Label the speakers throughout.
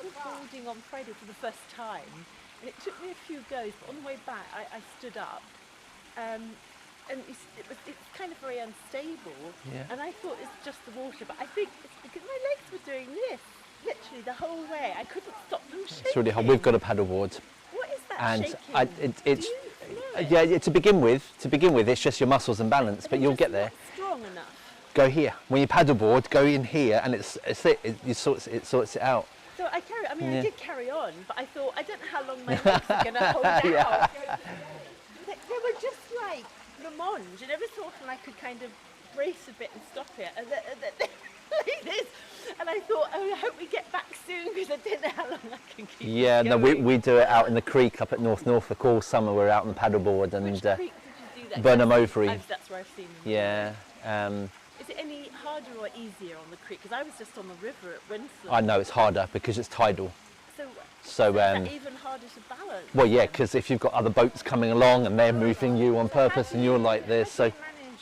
Speaker 1: was boarding on Friday for the first time, and it took me a few goes, but on the way back I stood up, and it's kind of very unstable,
Speaker 2: Yeah.
Speaker 1: and I thought it's just the water, but I think it's because my legs were doing this, literally the whole way. I couldn't stop them shaking.
Speaker 2: It's really hard. We've got a paddleboard.
Speaker 1: What is that
Speaker 2: And
Speaker 1: shaking?
Speaker 2: it's
Speaker 1: Do you know it?
Speaker 2: yeah. To begin with, it's just your muscles and balance, but you'll get there.
Speaker 1: Not strong enough.
Speaker 2: Go here. When you paddleboard, go in here, and it sorts it out.
Speaker 1: So I carry. I mean,
Speaker 2: Yeah.
Speaker 1: I did carry on, but I thought I don't know how long my legs are going to hold out. They were just like the mange, and every so often I could kind of brace a bit and stop it, and then like this. And I thought, oh, I hope we get back soon because I don't know how long I can keep.
Speaker 2: Yeah, no,
Speaker 1: going.
Speaker 2: we do it out in the creek up at North Norfolk all summer. We're out on the paddleboard and
Speaker 1: Which creek did you do that?
Speaker 2: Burnham Overy.
Speaker 1: That's where I've seen them.
Speaker 2: Yeah.
Speaker 1: Is it any harder or easier on the creek? Because I was just on the river at Winslow.
Speaker 2: I know it's harder because it's tidal.
Speaker 1: So is that even harder to balance?
Speaker 2: Well, yeah, because if you've got other boats coming along and they're moving you on purpose and you're like this, so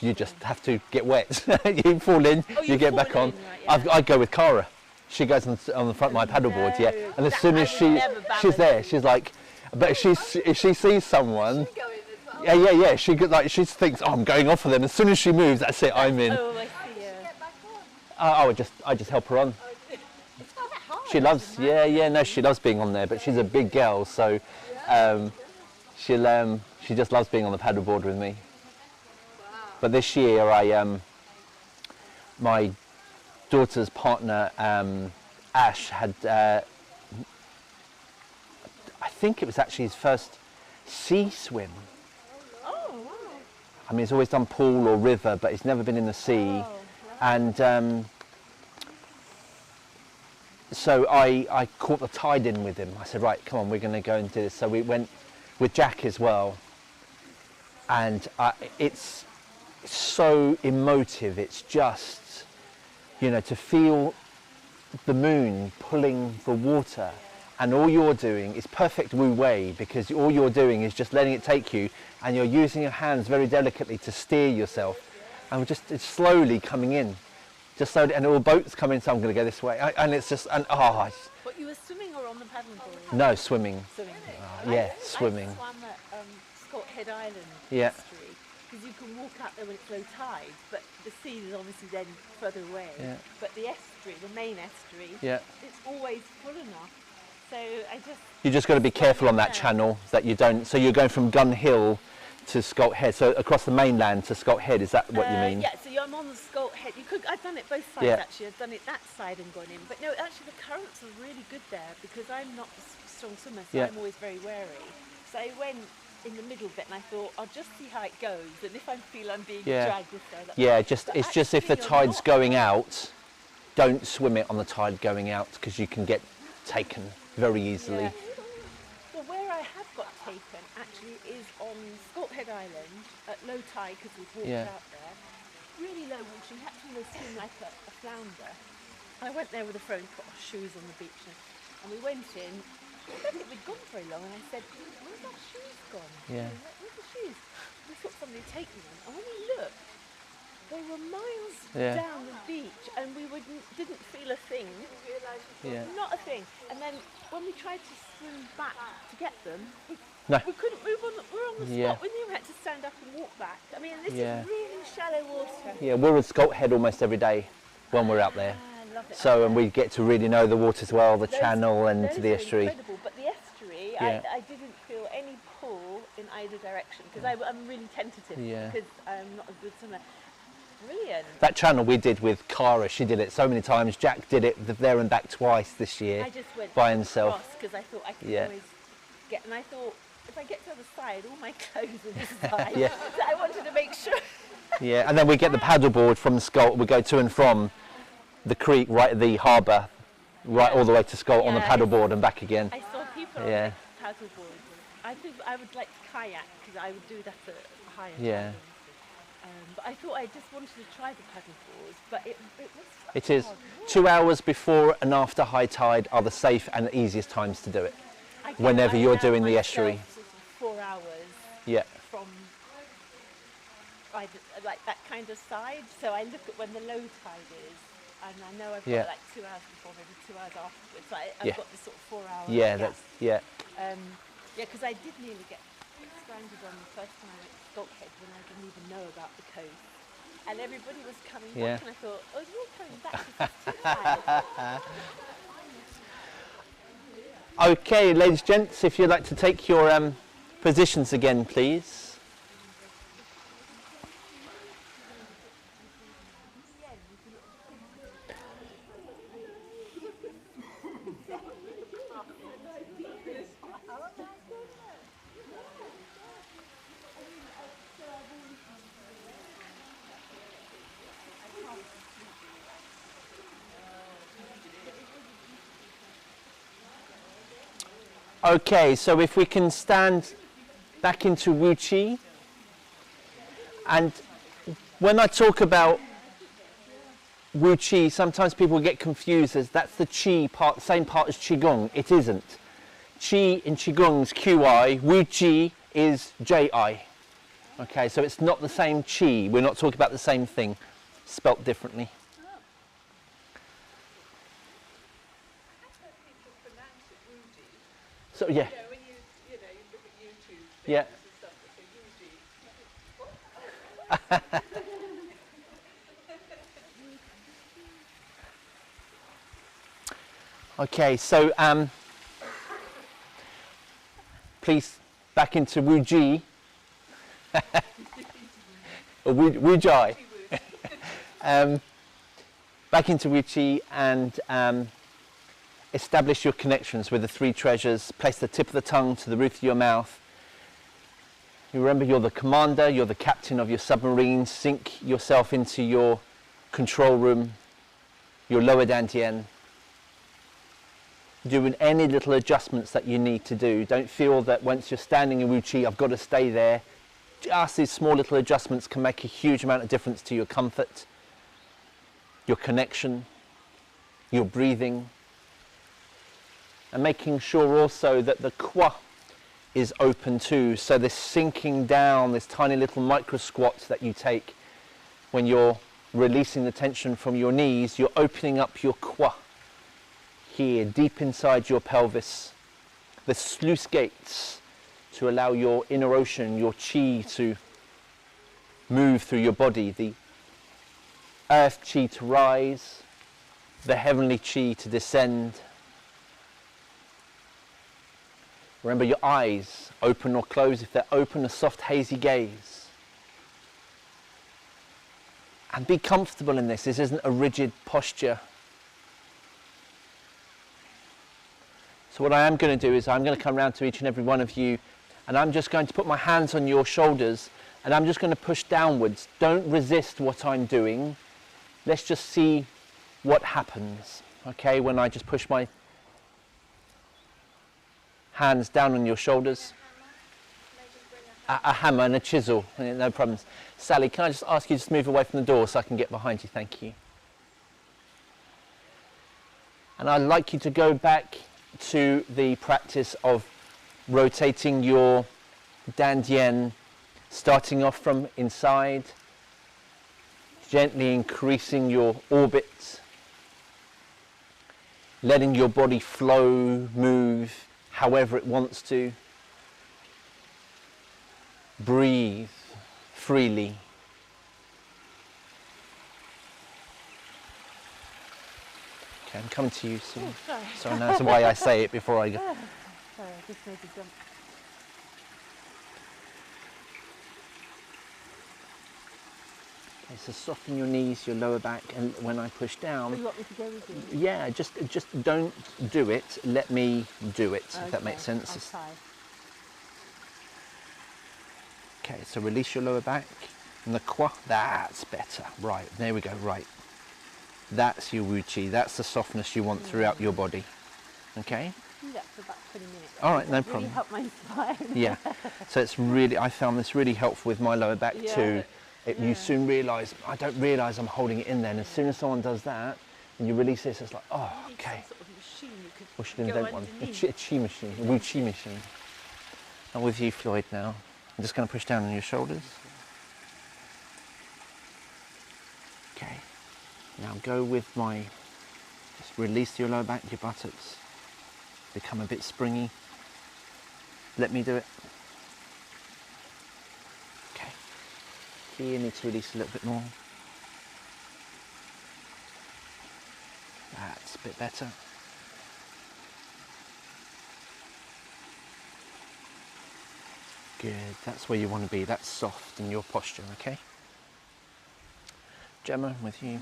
Speaker 2: you just have to get wet. You fall in, you get back on.
Speaker 1: Right, yeah.
Speaker 2: I go with Cara. She goes on the front of my paddleboard, yeah. And as soon as she's there, she's like, but if she sees someone, yeah. She thinks, oh, I'm going off for them. As soon as she moves, that's it, I'm in.
Speaker 1: Oh, I see. Yeah.
Speaker 2: I just help her on.
Speaker 1: It's quite hard.
Speaker 2: She loves, no, she loves being on there. But she's a big girl, so she just loves being on the paddleboard with me.
Speaker 3: Wow.
Speaker 2: But this year, my daughter's partner, Ash, had, I think it was actually his first sea swim.
Speaker 1: Oh, wow.
Speaker 2: I mean, he's always done pool or river, but he's never been in the sea.
Speaker 1: Oh,
Speaker 2: And so I caught the tide in with him. I said, right, come on, we're going to go and do this. So we went with Jack as well. And it's so emotive. It's just, to feel the moon pulling the water, and all you're doing is perfect wu wei, because all you're doing is just letting it take you, and you're using your hands very delicately to steer yourself, and it's slowly coming in, just slowly, and all boats come in, so I'm going to go this way, and it's just,
Speaker 1: But you were swimming or on the paddleboard?
Speaker 2: no, swimming.
Speaker 1: Swimming.
Speaker 2: Yeah, swimming.
Speaker 1: I swam at Scott Head Island
Speaker 2: Yeah.
Speaker 1: estuary, because you can walk out there when it's low tide, but the sea is obviously then further away.
Speaker 2: Yeah.
Speaker 1: But the estuary, the main estuary,
Speaker 2: Yeah.
Speaker 1: it's always full enough. So I just...
Speaker 2: You just got to be careful on that channel that you don't. So you're going from Gun Hill to Scott Head, so across the mainland to Scott Head. Is that what you mean?
Speaker 1: Yeah, so I'm on the Scott Head. I've done it both sides actually. I've done it that side and gone in. But no, actually the currents are really good there because I'm not a strong swimmer, so I'm always very wary. So I went in the middle bit and I thought I'll just see how it goes, and if I feel I'm being dragged this way.
Speaker 2: Yeah, it's just if the tide's going out, don't swim it on the tide going out because you can get taken very easily.
Speaker 1: Yeah. Well, where I have got taken actually is on Scott Head Island at low tide because we've walked out there. Really low water, you had to almost swim like a flounder. I went there with a friend, put our shoes on the beach, and we went in. I don't think we'd gone very long, and I said, where's our shoes gone?
Speaker 2: Yeah.
Speaker 1: Where's the shoes? We thought somebody had taken them, and when we looked, they were miles down the beach, and we didn't feel a thing. Not a thing. And then when we tried to swim back to get them, we couldn't move on. We were on the spot. We knew we had to stand up and walk back. I mean, this is really shallow water.
Speaker 2: Yeah, we're at Scott Head almost every day when we're out there.
Speaker 1: I love it.
Speaker 2: So, and we get to really know the waters well, the channel and
Speaker 1: Those
Speaker 2: the
Speaker 1: are
Speaker 2: estuary.
Speaker 1: incredible, but the estuary, I didn't feel any pull in either direction because I'm really tentative because I'm not a good swimmer. Brilliant.
Speaker 2: That channel we did with Cara, she did it so many times. Jack did it there and back twice this year
Speaker 1: I just went
Speaker 2: by himself.
Speaker 1: because I thought I could always get, and I thought if I get to the other side, all my clothes are this side. So I wanted to make sure.
Speaker 2: Yeah, and then we get the paddleboard from Scott. We go to and from the creek, right at the harbour, right all the way to Scott on the paddleboard and back again.
Speaker 1: I saw people on the paddleboard. I think I would like to kayak because I would do that at a higher level. But I thought I just wanted to try the paddleboards, but it was
Speaker 2: It is. 2 hours before and after high tide are the safe and easiest times to do it. Whenever you're doing the estuary.
Speaker 1: Sort of 4 hours.
Speaker 2: Yeah.
Speaker 1: From like that kind of side, so I look at when the low tide is, And I know I've
Speaker 2: Yeah.
Speaker 1: got like 2 hours before, maybe 2 hours afterwards. Like
Speaker 2: Yeah.
Speaker 1: I've got this sort of 4 hour
Speaker 2: Yeah,
Speaker 1: gap.
Speaker 2: that's, yeah.
Speaker 1: Yeah, because I did nearly get stranded on the first time I went to Stockhead when I didn't even know about the coast. And everybody was coming
Speaker 2: Yeah.
Speaker 1: back, and I thought, oh, you're coming back because it's too high.
Speaker 2: Okay, ladies and gents, if you'd like to take your positions again, please. Okay, so if we can stand back into Wu Chi, and when I talk about Wu Chi, sometimes people get confused as that's the Qi part, same part as Qigong. It isn't. Qi in Qigong is QI, Wu Chi is JI. Okay, so it's not the same Qi. We're not talking about the same thing, spelt differently. So yeah.
Speaker 3: Yeah, when you look at YouTube
Speaker 2: Yeah.
Speaker 3: and stuff that say Wuji.
Speaker 2: Okay, so please back into Wu Ji. Or Wu Jai. Back into Wu Chi and establish your connections with the three treasures. Place the tip of the tongue to the roof of your mouth. You remember you're the commander, you're the captain of your submarine. Sink yourself into your control room, your lower dantian. Doing any little adjustments that you need to do. Don't feel that once you're standing in Wu Chi, I've got to stay there. Just these small little adjustments can make a huge amount of difference to your comfort, your connection, your breathing, and making sure also that the Kwa is open too. So this sinking down, this tiny little micro squat that you take when you're releasing the tension from your knees, you're opening up your Kwa here, deep inside your pelvis, the sluice gates to allow your inner ocean, your Chi to move through your body, the earth Chi to rise, the heavenly Chi to descend. Remember your eyes, open or closed. If they're open, a soft hazy gaze. And be comfortable in this. This isn't a rigid posture. So what I am going to do is I'm going to come around to each and every one of you, and I'm just going to put my hands on your shoulders, and I'm just going to push downwards. Don't resist what I'm doing. Let's just see what happens, okay, when I just push my hands down on your shoulders. A hammer and a chisel, no problems. Sally, can I just ask you to move away from the door so I can get behind you? Thank you. And I'd like you to go back to the practice of rotating your dantian, starting off from inside, gently increasing your orbit, letting your body flow, move however it wants to. Breathe freely. Okay, I'm coming to you soon.
Speaker 1: Oh, sorry.
Speaker 2: So that's why I say it before I go.
Speaker 1: Sorry, I just made a jump.
Speaker 2: Okay, so soften your knees, your lower back, and when I push down,
Speaker 1: You want me to go with you?
Speaker 2: yeah, just don't do it. Let me do it. If that makes sense.
Speaker 1: I'll try.
Speaker 2: Okay, so release your lower back and the Kwa. That's better. Right, there we go. Right, that's your Wu Chi. That's the softness you want throughout your body. Okay.
Speaker 1: Do that for about 20 minutes.
Speaker 2: All right, no
Speaker 1: Really
Speaker 2: problem.
Speaker 1: help my spine.
Speaker 2: Yeah. So it's really, I found this really helpful with my lower back
Speaker 1: Yeah,
Speaker 2: too. You
Speaker 1: yeah.
Speaker 2: soon realise, I don't realise I'm holding it in there. And as soon as someone does that, and you release this, it's like, oh,
Speaker 1: You need
Speaker 2: okay.
Speaker 1: some sort of machine you could
Speaker 2: We should
Speaker 1: go
Speaker 2: invent one.
Speaker 1: underneath.
Speaker 2: A Chi machine, a Wu Chi machine. I'm with you, Floyd, now. I'm just going to push down on your shoulders. Okay. Now go with my, just release your lower back, your buttocks, become a bit springy. Let me do it. Okay. Here you need to release a little bit more. That's a bit better. Good, that's where you want to be, that's soft in your posture, okay? Gemma, with you.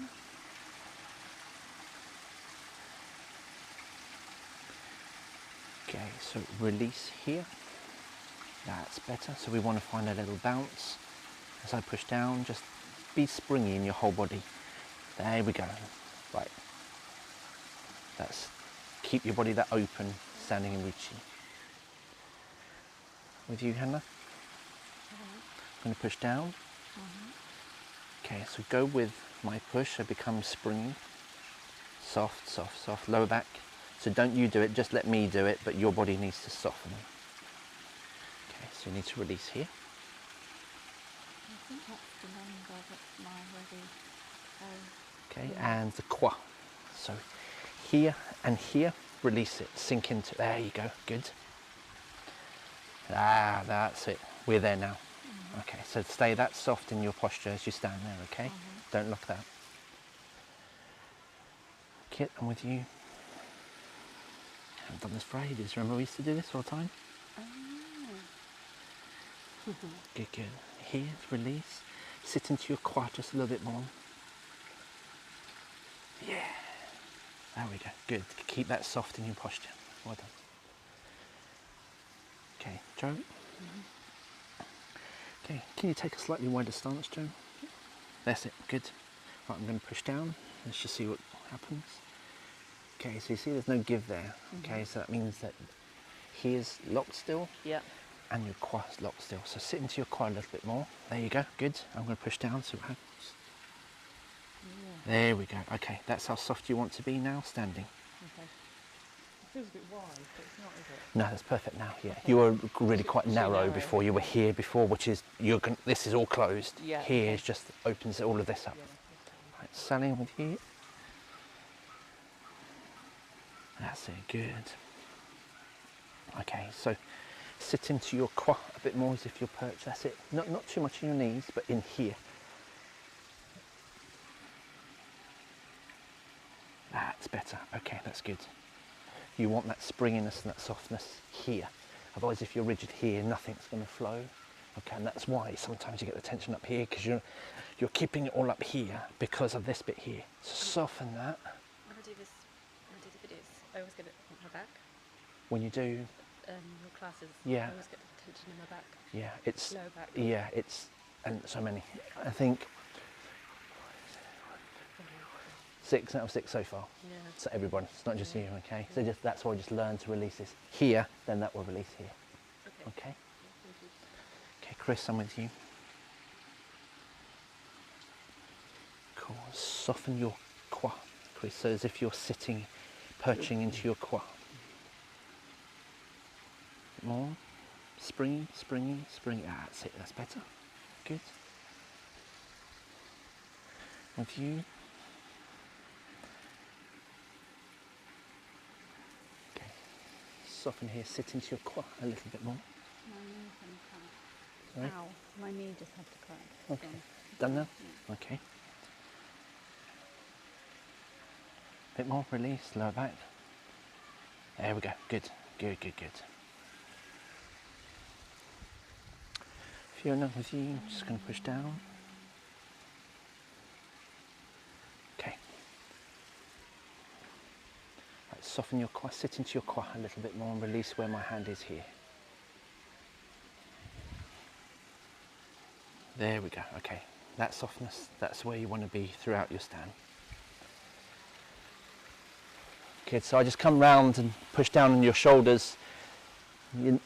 Speaker 2: Okay, so release here. That's better. So we want to find a little bounce. As I push down, just be springy in your whole body. There we go. Right. That's, keep your body that open, standing in Uchi. With you, Hannah. I'm going to push down. Okay, so go with my push, so become springy. Soft, soft, soft, lower back. So don't you do it, just let me do it, but your body needs to soften. Okay, so you need to release here.
Speaker 1: I think that's the longer that's my ready.
Speaker 2: Okay, and the kwa. So here and here, release it, sink into, there you go, good. Ah, that's it, we're there now. Okay, so stay that soft in your posture as you stand there, okay? Don't lock that. Kit, I'm with you. I haven't done this for ages. Remember we used to do this all the time? Good, good. Here, release. Sit into your quad just a little bit more. Yeah. There we go. Good. Keep that soft in your posture. Well done. Okay, Joe. Okay, can you take a slightly wider stance, Joe? That's it. Good. Right, I'm going to push down. Let's just see what happens. Okay, so you see there's no give there. Okay, so that means that here's locked still.
Speaker 1: Yeah.
Speaker 2: And your quad's locked still. So sit into your quad a little bit more. There you go, good. I'm going to push down, see what happens. Yeah. There we go. Okay, that's how soft you want to be now, standing.
Speaker 3: Okay. It feels a bit wide, but it's not, is it?
Speaker 2: No, that's perfect now, yeah. You were really quite narrow before. You were here before, which is, this is all closed.
Speaker 1: Yeah.
Speaker 2: Here is just opens all of this up.
Speaker 3: Yeah.
Speaker 2: Right, Sally, I'm with you. That's it, good. Okay, so sit into your quad a bit more as if you're perched, that's it. Not too much in your knees, but in here. That's better, okay, that's good. You want that springiness and that softness here. Otherwise, if you're rigid here, nothing's going to flow. Okay, and that's why sometimes you get the tension up here, because you're keeping it all up here because of this bit here. So soften that.
Speaker 1: When I do this, when I do the videos, I always get it on my back.
Speaker 2: When you do
Speaker 1: Your classes,
Speaker 2: Yeah.
Speaker 1: I always get the tension in my back.
Speaker 2: yeah, it's
Speaker 1: Low back.
Speaker 2: yeah, it's and so many. I think 6 out of 6 so far.
Speaker 1: Yeah.
Speaker 2: So everyone, it's not just you, okay? So that's why I just learn to release this here, then that will release here.
Speaker 1: Okay.
Speaker 2: Okay?
Speaker 1: Thank you.
Speaker 2: Okay, Chris, I'm with you. Cool. Soften your quad, Chris, so as if you're sitting, perching into your quad. More. Springy, springy, springy. Ah, that's it, that's better. Good. With you. Okay. Soften here, sit into your quad a little bit more.
Speaker 4: My knee's gonna crack.
Speaker 2: Sorry?
Speaker 4: Ow, my knee just had to crack.
Speaker 2: Okay. Done now? Okay. Bit more, release, lower back. There we go, good, good, good, good. Fiona, with you, just going to push down. Okay. Right, soften your quad, sit into your quad a little bit more and release where my hand is here. There we go, okay. That softness, that's where you want to be throughout your stand. Good, so I just come round and push down on your shoulders, and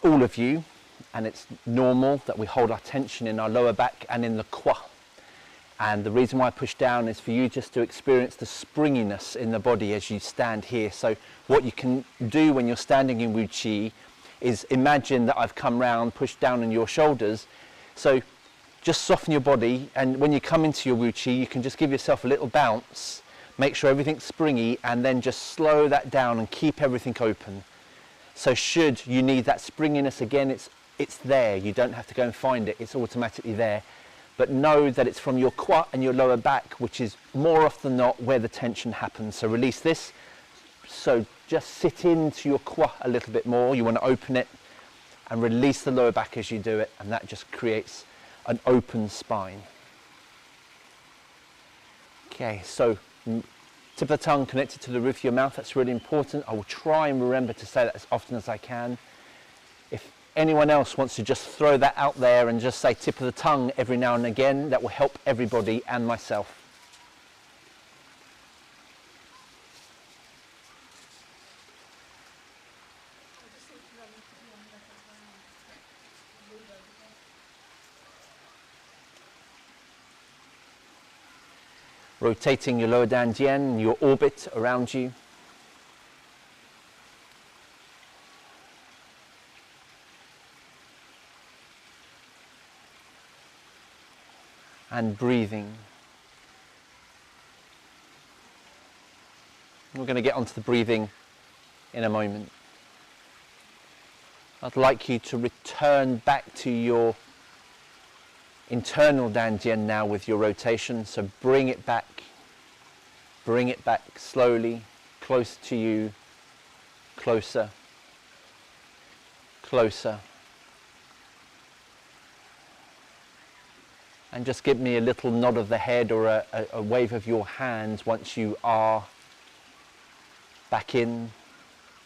Speaker 2: all of you, and it's normal that we hold our tension in our lower back and in the quad. And the reason why I push down is for you just to experience the springiness in the body as you stand here. So what you can do when you're standing in Wuchi is imagine that I've come round, pushed down on your shoulders. So just soften your body, and when you come into your Wu Chi, you can just give yourself a little bounce, make sure everything's springy, and then just slow that down and keep everything open. So should you need that springiness again, it's there. You don't have to go and find it, it's automatically there. But know that it's from your quad and your lower back, which is more often than not where the tension happens. So release this. So just sit into your quad a little bit more. You want to open it and release the lower back as you do it, and that just creates an open spine. Okay, so tip of the tongue connected to the roof of your mouth, that's really important. I will try and remember to say that as often as I can. If anyone else wants to just throw that out there and just say tip of the tongue every now and again, that will help everybody and myself. Rotating your lower dantian, your orbit around you. And breathing. We're going to get onto the breathing in a moment. I'd like you to return back to your internal dantian now with your rotation, so bring it back slowly, close to you, closer, closer. And just give me a little nod of the head or a wave of your hands once you are back in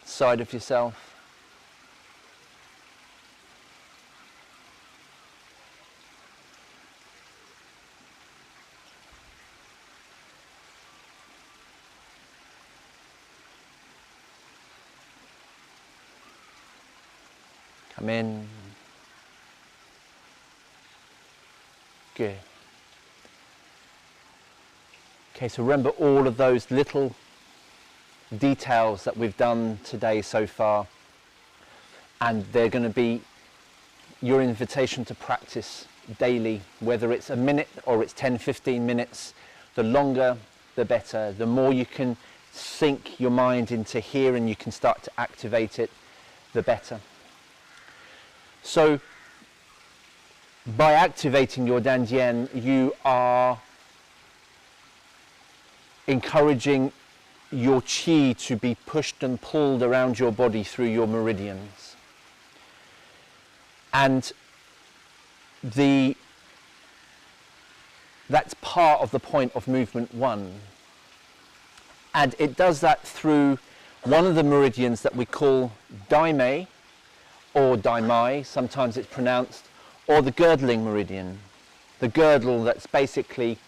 Speaker 2: side of yourself. Come in. Good. Okay, so remember all of those little details that we've done today so far, and they're going to be your invitation to practice daily, whether it's a minute or it's 10-15 minutes. The longer the better. The more you can sink your mind into here and you can start to activate it, the better. So by activating your dantian, you are encouraging your qi to be pushed and pulled around your body through your meridians. And that's part of the point of movement 1. And it does that through one of the meridians that we call Daimei, or Daimai, sometimes it's pronounced, or the girdling meridian, the girdle that's basically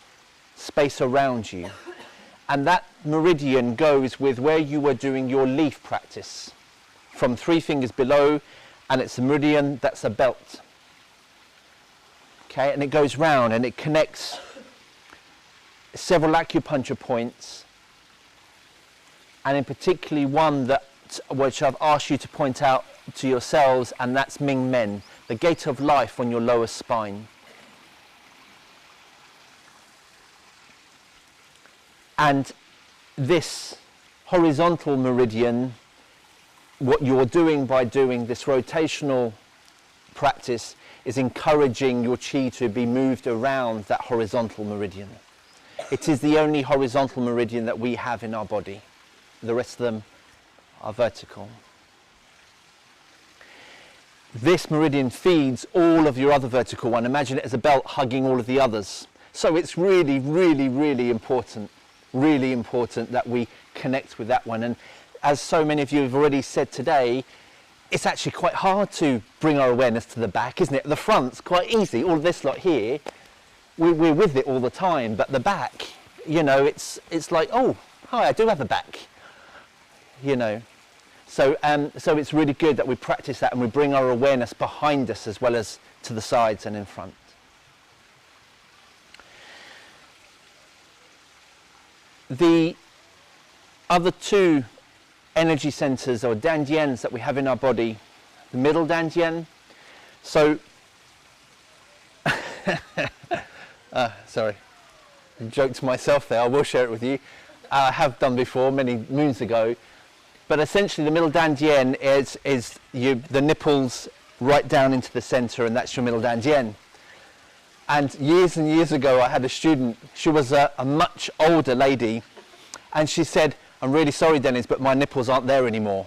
Speaker 2: space around you. And that meridian goes with where you were doing your leaf practice, from 3 fingers below, and it's a meridian that's a belt. Okay, and it goes round and it connects several acupuncture points, and in particularly one that which I've asked you to point out to yourselves, and that's Ming Men, the gate of life on your lower spine. And this horizontal meridian, what you're doing by doing this rotational practice is encouraging your qi to be moved around that horizontal meridian. It is the only horizontal meridian that we have in our body. The rest of them are vertical. This meridian feeds all of your other vertical one. Imagine it as a belt hugging all of the others. So it's really, really, really important that we connect with that one. And as so many of you have already said today, it's actually quite hard to bring our awareness to the back, isn't it? The front's quite easy. All this lot here, we're with it all the time. But the back, you know, it's like, oh, hi, I do have a back, you know. So it's really good that we practice that and we bring our awareness behind us as well as to the sides and in front. The other 2 energy centers or dantians that we have in our body, the middle dantian. So Sorry, I joked to myself there. I will share it with you. I have done before many moons ago. But essentially the middle dantian is the nipples right down into the center, and that's your middle dantian. And years ago I had a student, she was a much older lady, and she said, "I'm really sorry, Dennis, but my nipples aren't there anymore."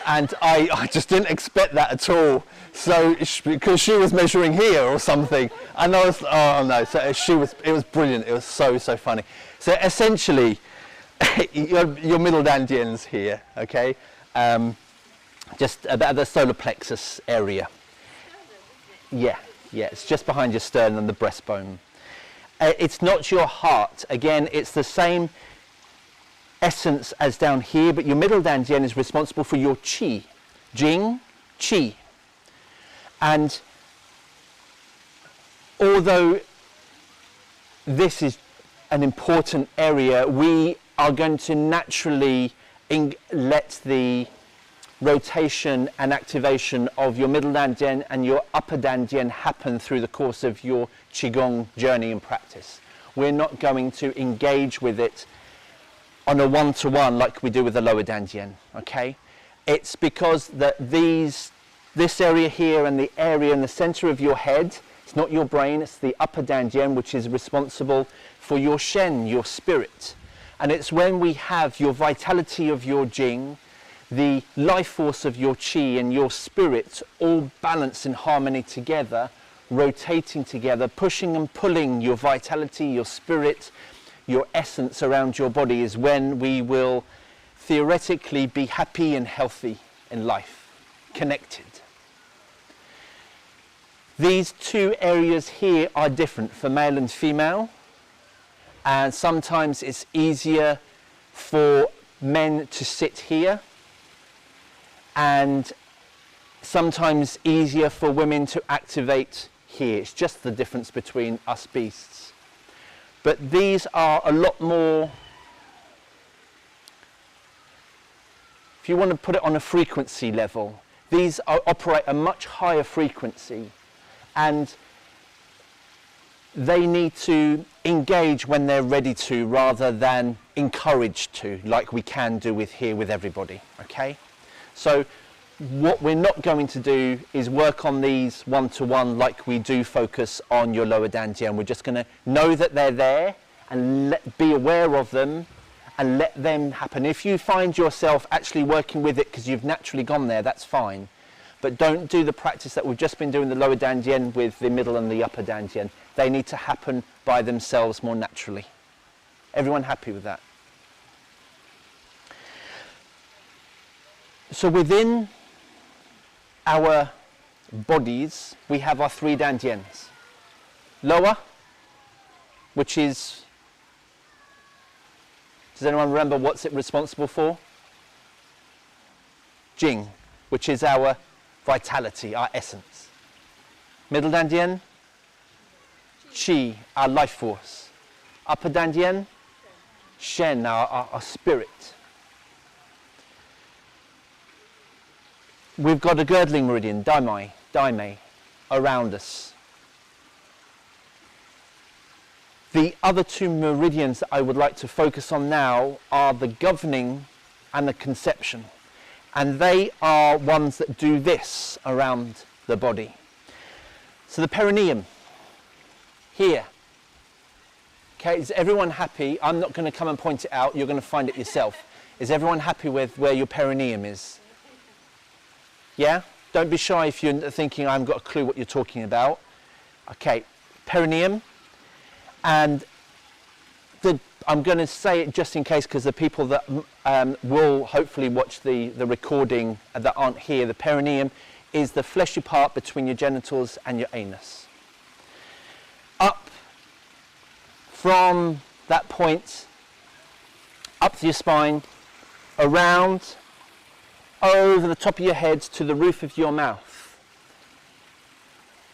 Speaker 2: And I just didn't expect that at all. So because she was measuring here or something, and I was, oh no, so it was brilliant. It was so funny. So essentially, your middle dantian's here, okay? Just about the solar plexus area. Yeah, it's just behind your sternum and the breastbone. It's not your heart. Again, it's the same essence as down here, but your middle dantian is responsible for your qi. Jing, qi. And although this is an important area, we are going to naturally let the rotation and activation of your middle dantian and your upper dantian happen through the course of your Qigong journey and practice. We're not going to engage with it on a one-to-one like we do with the lower dantian, okay? It's because this area here and the area in the center of your head, it's not your brain, it's the upper dantian, which is responsible for your Shen, your spirit. And it's when we have your vitality of your Jing, the life force of your Qi and your spirit all balanced in harmony together, rotating together, pushing and pulling your vitality, your spirit, your essence around your body, is when we will theoretically be happy and healthy in life, connected. These two areas here are different for male and female, and sometimes it's easier for men to sit here, and sometimes easier for women to activate here. It's just the difference between us beasts. But these are a lot more, if you want to put it on a frequency level, these operate a much higher frequency, and they need to engage when they're ready to, rather than encouraged to, like we can do with here with everybody, okay? So what we're not going to do is work on these one-to-one like we do focus on your lower dantian. We're just going to know that they're there and be aware of them and let them happen. If you find yourself actually working with it because you've naturally gone there, that's fine. But don't do the practice that we've just been doing the lower dantian with the middle and the upper dantian. They need to happen by themselves more naturally. Everyone happy with that? So within our bodies, we have our three dantians. Lower, which is, does anyone remember what's it responsible for? Jing, which is our vitality, our essence. Middle dantian, Qi, our life force. Upper dantian, Shen, our spirit. We've got a girdling meridian, Daimei, around us. The other two meridians that I would like to focus on now are the governing and the conception. And they are ones that do this around the body. So the perineum, here. Okay, is everyone happy? I'm not going to come and point it out, you're going to find it yourself. Is everyone happy with where your perineum is? Yeah? Don't be shy if you're thinking I haven't got a clue what you're talking about. Okay, perineum. And I'm going to say it just in case, because the people that will hopefully watch the recording that aren't here, the perineum is the fleshy part between your genitals and your anus. Up from that point, up to your spine, around, over the top of your head to the roof of your mouth.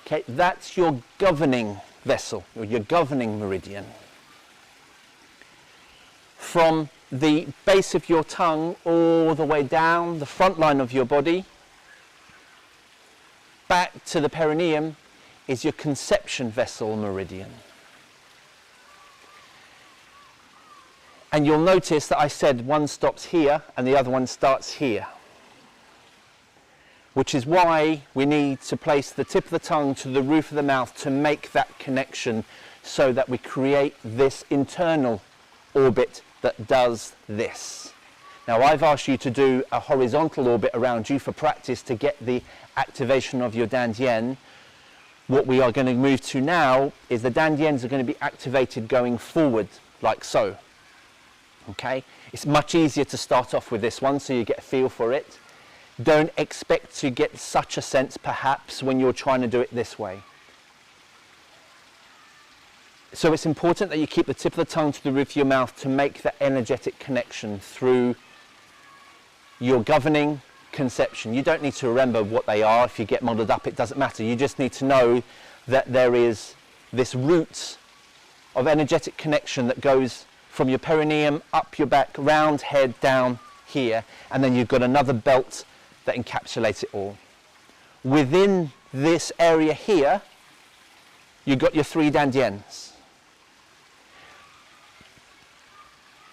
Speaker 2: Okay, that's your governing vessel, or your governing meridian. From the base of your tongue all the way down the front line of your body, back to the perineum, is your conception vessel meridian. And you'll notice that I said one stops here and the other one starts here, which is why we need to place the tip of the tongue to the roof of the mouth to make that connection, so that we create this internal orbit that does this. Now, I've asked you to do a horizontal orbit around you for practice to get the activation of your dantian. What we are going to move to now is the dantians are going to be activated going forward, like so. Okay? It's much easier to start off with this one so you get a feel for it. Don't expect to get such a sense perhaps when you're trying to do it this way. So it's important that you keep the tip of the tongue to the roof of your mouth to make that energetic connection through your governing conception. You don't need to remember what they are. If you get muddled up, it doesn't matter. You just need to know that there is this root of energetic connection that goes from your perineum up your back, round head, down here, and then you've got another belt that encapsulates it all. Within this area here, you've got your 3 dantians.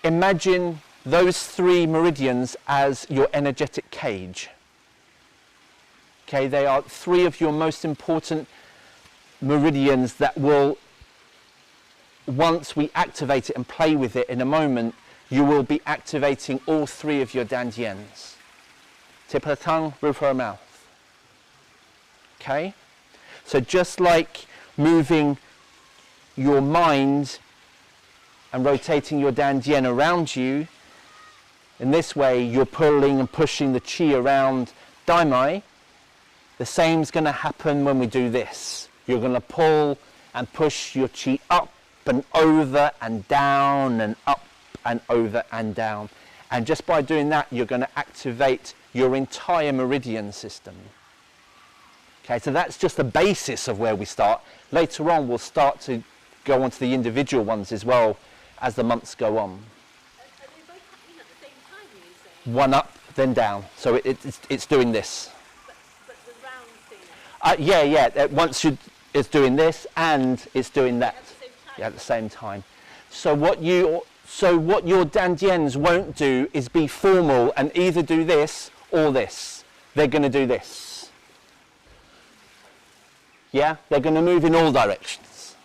Speaker 2: Imagine those 3 meridians as your energetic cage. Okay, they are 3 of your most important meridians that will, once we activate it and play with it in a moment, you will be activating all 3 of your dantians. Tip of the tongue, roof of the mouth. Okay? So just like moving your mind and rotating your dantian around you, in this way you're pulling and pushing the chi around daimai. The same's going to happen when we do this. You're going to pull and push your chi up and over and down and up and over and down. And just by doing that, you're going to activate your entire meridian system. Okay, so that's just the basis of where we start. Later on, we'll start to go on to the individual ones as well as the months go on.
Speaker 1: Are they both happening at the same time, you say?
Speaker 2: One up, then down. So it's doing this.
Speaker 1: But the round thing?
Speaker 2: Yeah. It's doing this and it's doing that.
Speaker 1: At the same time?
Speaker 2: Yeah, at the same time. So what your dantians won't do is be formal and either do this or this. They're going to do this. Yeah, they're going to move in all directions.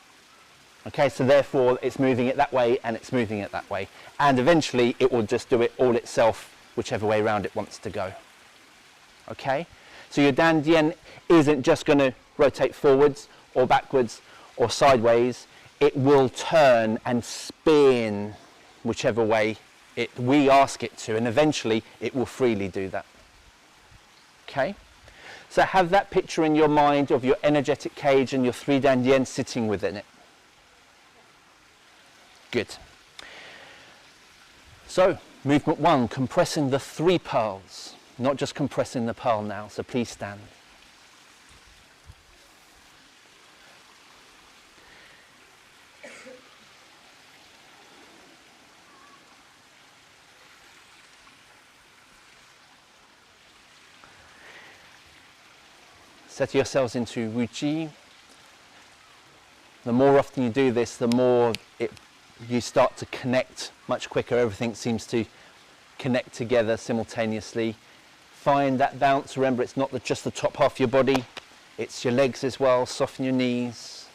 Speaker 2: Okay, so therefore it's moving it that way and it's moving it that way. And eventually it will just do it all itself, whichever way around it wants to go. Okay, so your dantian isn't just going to rotate forwards or backwards or sideways. It will turn and spin whichever way we ask it to, and eventually it will freely do that. Okay, so have that picture in your mind of your energetic cage and your 3 dantians sitting within it. Good. So movement 1, compressing the 3 pearls, not just compressing the pearl now, so please stand. Set yourselves into Wuchi. The more often you do this, the more you start to connect much quicker. Everything seems to connect together simultaneously. Find that bounce. Remember, it's not just the top half of your body, it's your legs as well. Soften your knees.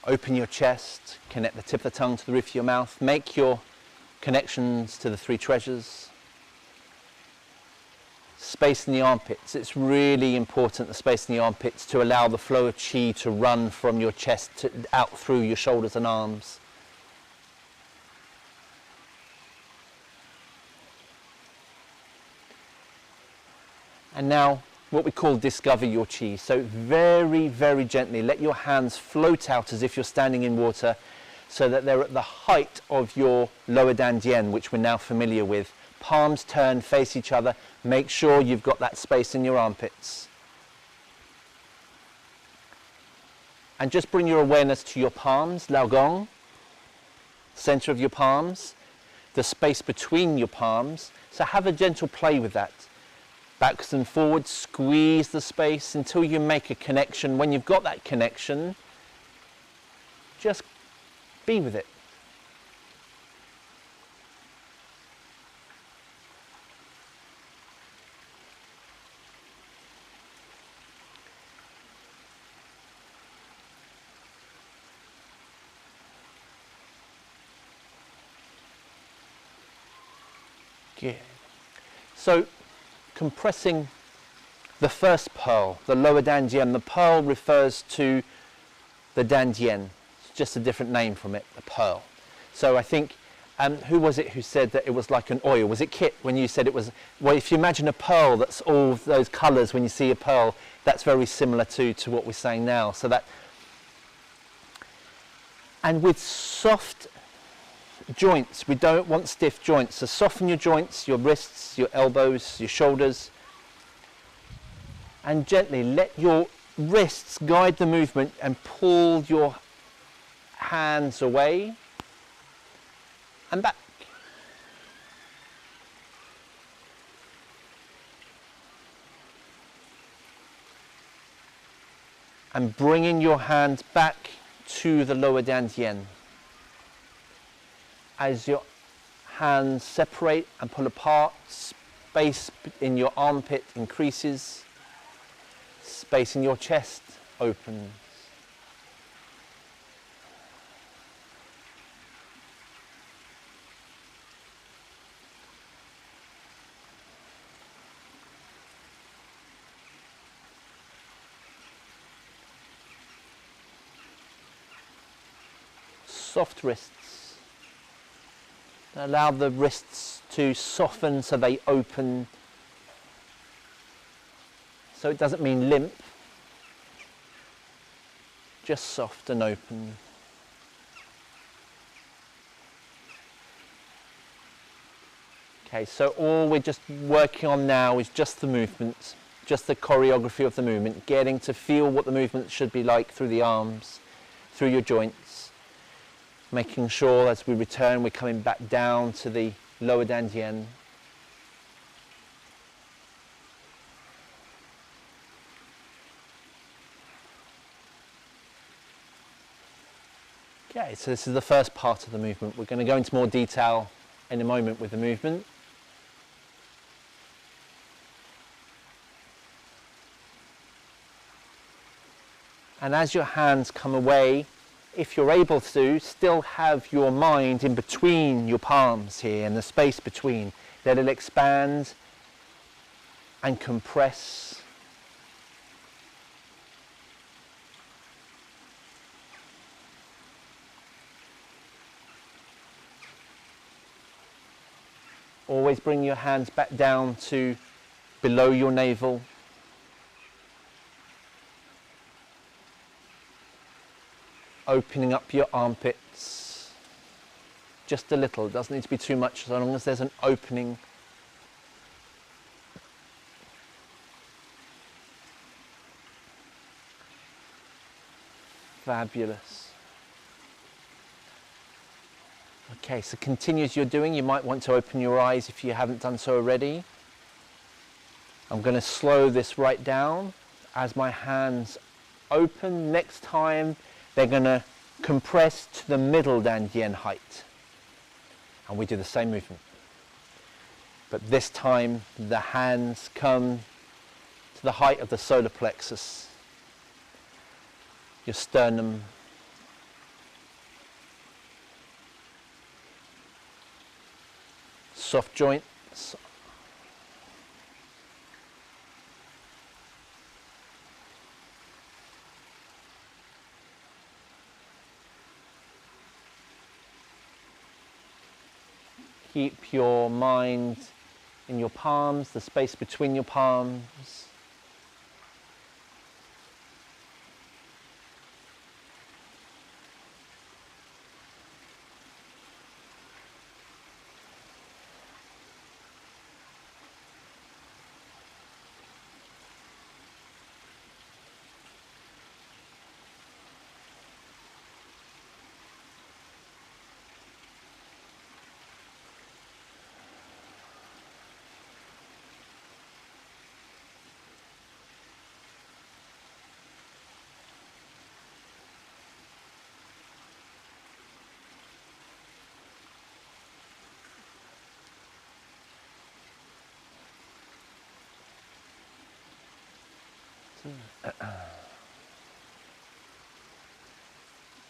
Speaker 2: Open your chest. Connect the tip of the tongue to the roof of your mouth. Make your connections to the 3 treasures. Space in the armpits. It's really important, the space in the armpits, to allow the flow of chi to run from your chest out through your shoulders and arms. And now what we call discover your chi. So very, very gently let your hands float out as if you're standing in water, so that they're at the height of your lower dantian, which we're now familiar with. Palms turn, face each other. Make sure you've got that space in your armpits. And just bring your awareness to your palms, Lao Gong, center of your palms, the space between your palms. So have a gentle play with that. backwards and forwards, squeeze the space until you make a connection. When you've got that connection, just be with it. Good. So, compressing the first pearl, the lower dantian. The pearl refers to the dantian. It's just a different name from it, the pearl. So I think, who was it who said that it was like an oil? Was it Kit when you said it was, well, if you imagine a pearl that's all of those colours when you see a pearl, that's very similar to what we're saying now. So that, and with soft joints, we don't want stiff joints, so soften your joints, your wrists, your elbows, your shoulders, and gently let your wrists guide the movement and pull your hands away and back. And bringing your hand back to the lower dantian. As your hands separate and pull apart, space in your armpit increases, space in your chest opens. Soft wrists. Allow the wrists to soften so they open. So it doesn't mean limp, just soft and open. Okay, so all we're just working on now is just the movement, just the choreography of the movement, getting to feel what the movement should be like through the arms, through your joints. Making sure as we return we're coming back down to the lower dantian. Okay, so this is the first part of the movement. We're going to go into more detail in a moment with the movement. And as your hands come away, if you're able to, still have your mind in between your palms here and the space between. Let it expand and compress. Always bring your hands back down to below your navel. Opening up your armpits just a little. It doesn't need to be too much, as long as there's an opening. Fabulous. Okay, so continue as you're doing. You might want to open your eyes if you haven't done so already. I'm going to slow this right down as my hands open. Next time they're going to compress to the middle dantian height. And we do the same movement. But this time the hands come to the height of the solar plexus, your sternum. Soft joints. Keep your mind in your palms, the space between your palms.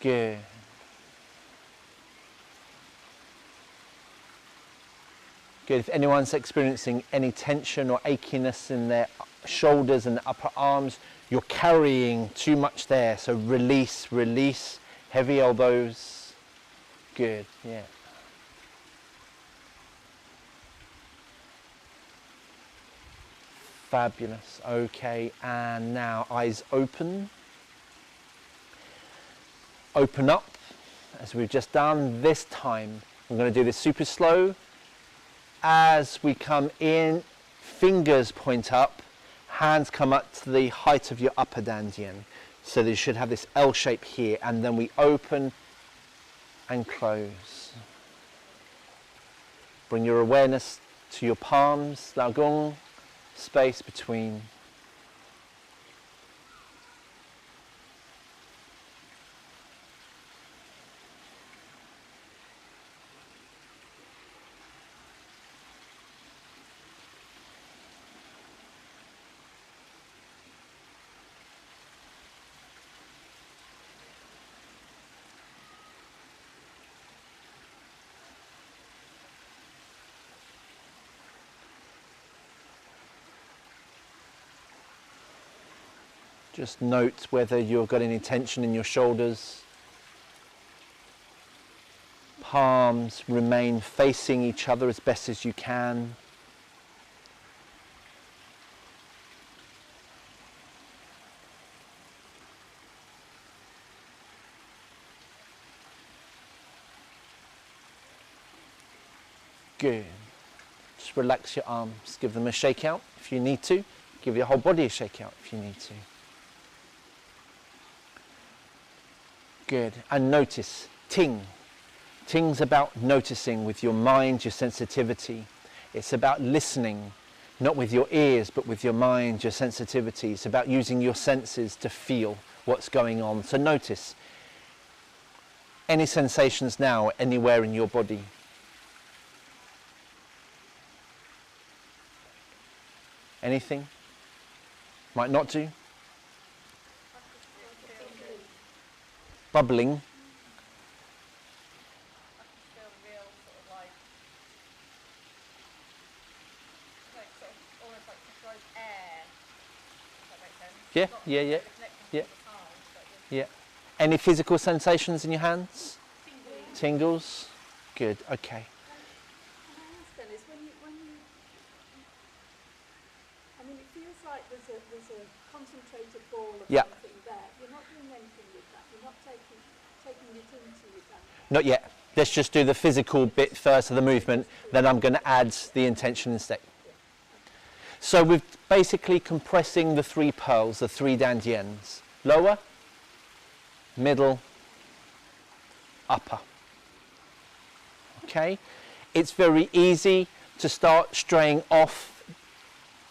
Speaker 2: Good. Good. If anyone's experiencing any tension or achiness in their shoulders and upper arms, you're carrying too much there. So release, release. Heavy elbows. Good. Yeah. Fabulous. Okay. And now eyes open. Open up, as we've just done. This time, I'm going to do this super slow. As we come in, fingers point up, hands come up to the height of your upper dantian. So that you should have this L shape here, and then we open and close. Bring your awareness to your palms, Laogong, space between. Just note whether you've got any tension in your shoulders. Palms remain facing each other as best as you can. Good. Just relax your arms. Give them a shake out if you need to. Give your whole body a shake out if you need to. Good. And notice, ting. Ting's about noticing with your mind, your sensitivity. It's about listening, not with your ears, but with your mind, your sensitivity. It's about using your senses to feel what's going on. So notice any sensations now anywhere in your body. Anything? Might not do. Bubbling. Yeah. Any physical sensations in your hands? Tingles. Good. Okay.
Speaker 5: It feels like there's a concentrated ball of
Speaker 2: Yeah.
Speaker 5: something there. You're not doing anything with that. You're not taking it into your hand.
Speaker 2: Not yet. Let's just do the physical bit first of the movement, then I'm going to add the intention instead. So we're basically compressing the three pearls, the three dantians. Lower, middle, upper. Okay? It's very easy to start straying off.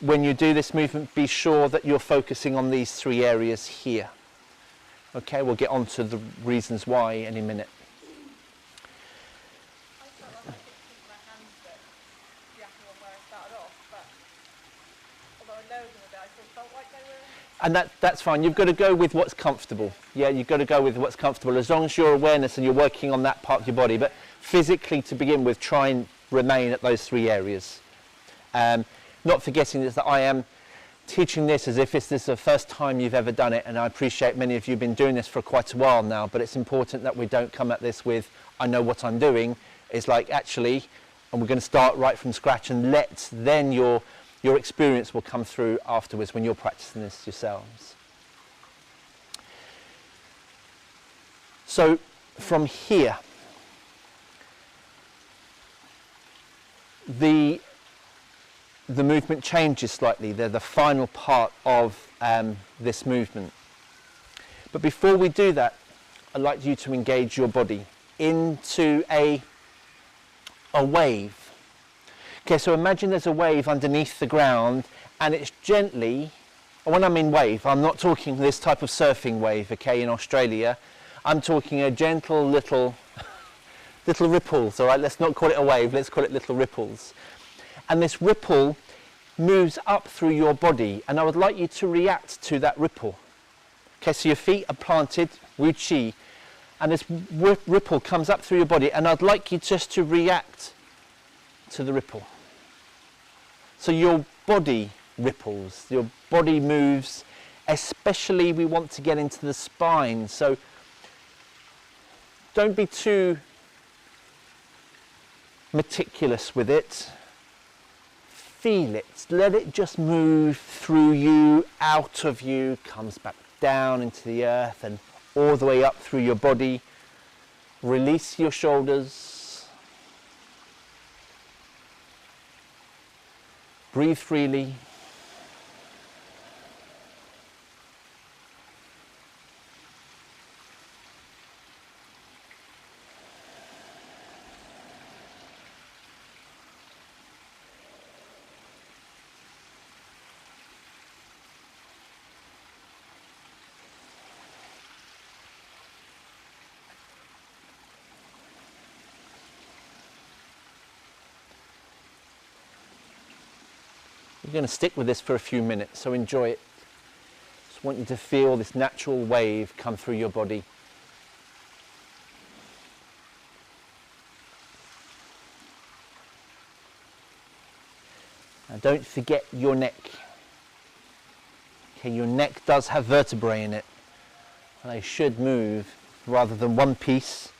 Speaker 2: When you do this movement, be sure that you're focusing on these three areas here. Okay, we'll get on to the reasons why in a minute.
Speaker 3: I felt like I could keep my hands that exactly where I started off, but although I lowered them a bit, I still felt like they were...
Speaker 2: And that's fine. You've got to go with what's comfortable. Yeah, you've got to go with what's comfortable, as long as your awareness and you're working on that part of your body. But physically, to begin with, try and remain at those three areas. Not forgetting that I am teaching this as if this is the first time you've ever done it, and I appreciate many of you have been doing this for quite a while now, but it's important that we don't come at this with, I know what I'm doing. It's like, actually, and we're going to start right from scratch, and then your experience will come through afterwards when you're practicing this yourselves. So from here, the movement changes slightly. They're the final part of this movement. But before we do that, I'd like you to engage your body into a wave. Okay, so imagine there's a wave underneath the ground, and it's gently, and when I mean wave, I'm not talking this type of surfing wave, okay, in Australia. I'm talking a gentle little ripples, all right? Let's not call it a wave, let's call it little ripples. And this ripple moves up through your body, and I would like you to react to that ripple. Okay, so your feet are planted, Wu Chi, and this ripple comes up through your body, and I'd like you just to react to the ripple. So your body ripples, your body moves, especially we want to get into the spine. So don't be too meticulous with it. Feel it, let it just move through you, out of you, comes back down into the earth and all the way up through your body. Release your shoulders. Breathe freely. We're going to stick with this for a few minutes, so enjoy it. Just want you to feel this natural wave come through your body. Now don't forget your neck. Okay, your neck does have vertebrae in it. They should move rather than one piece.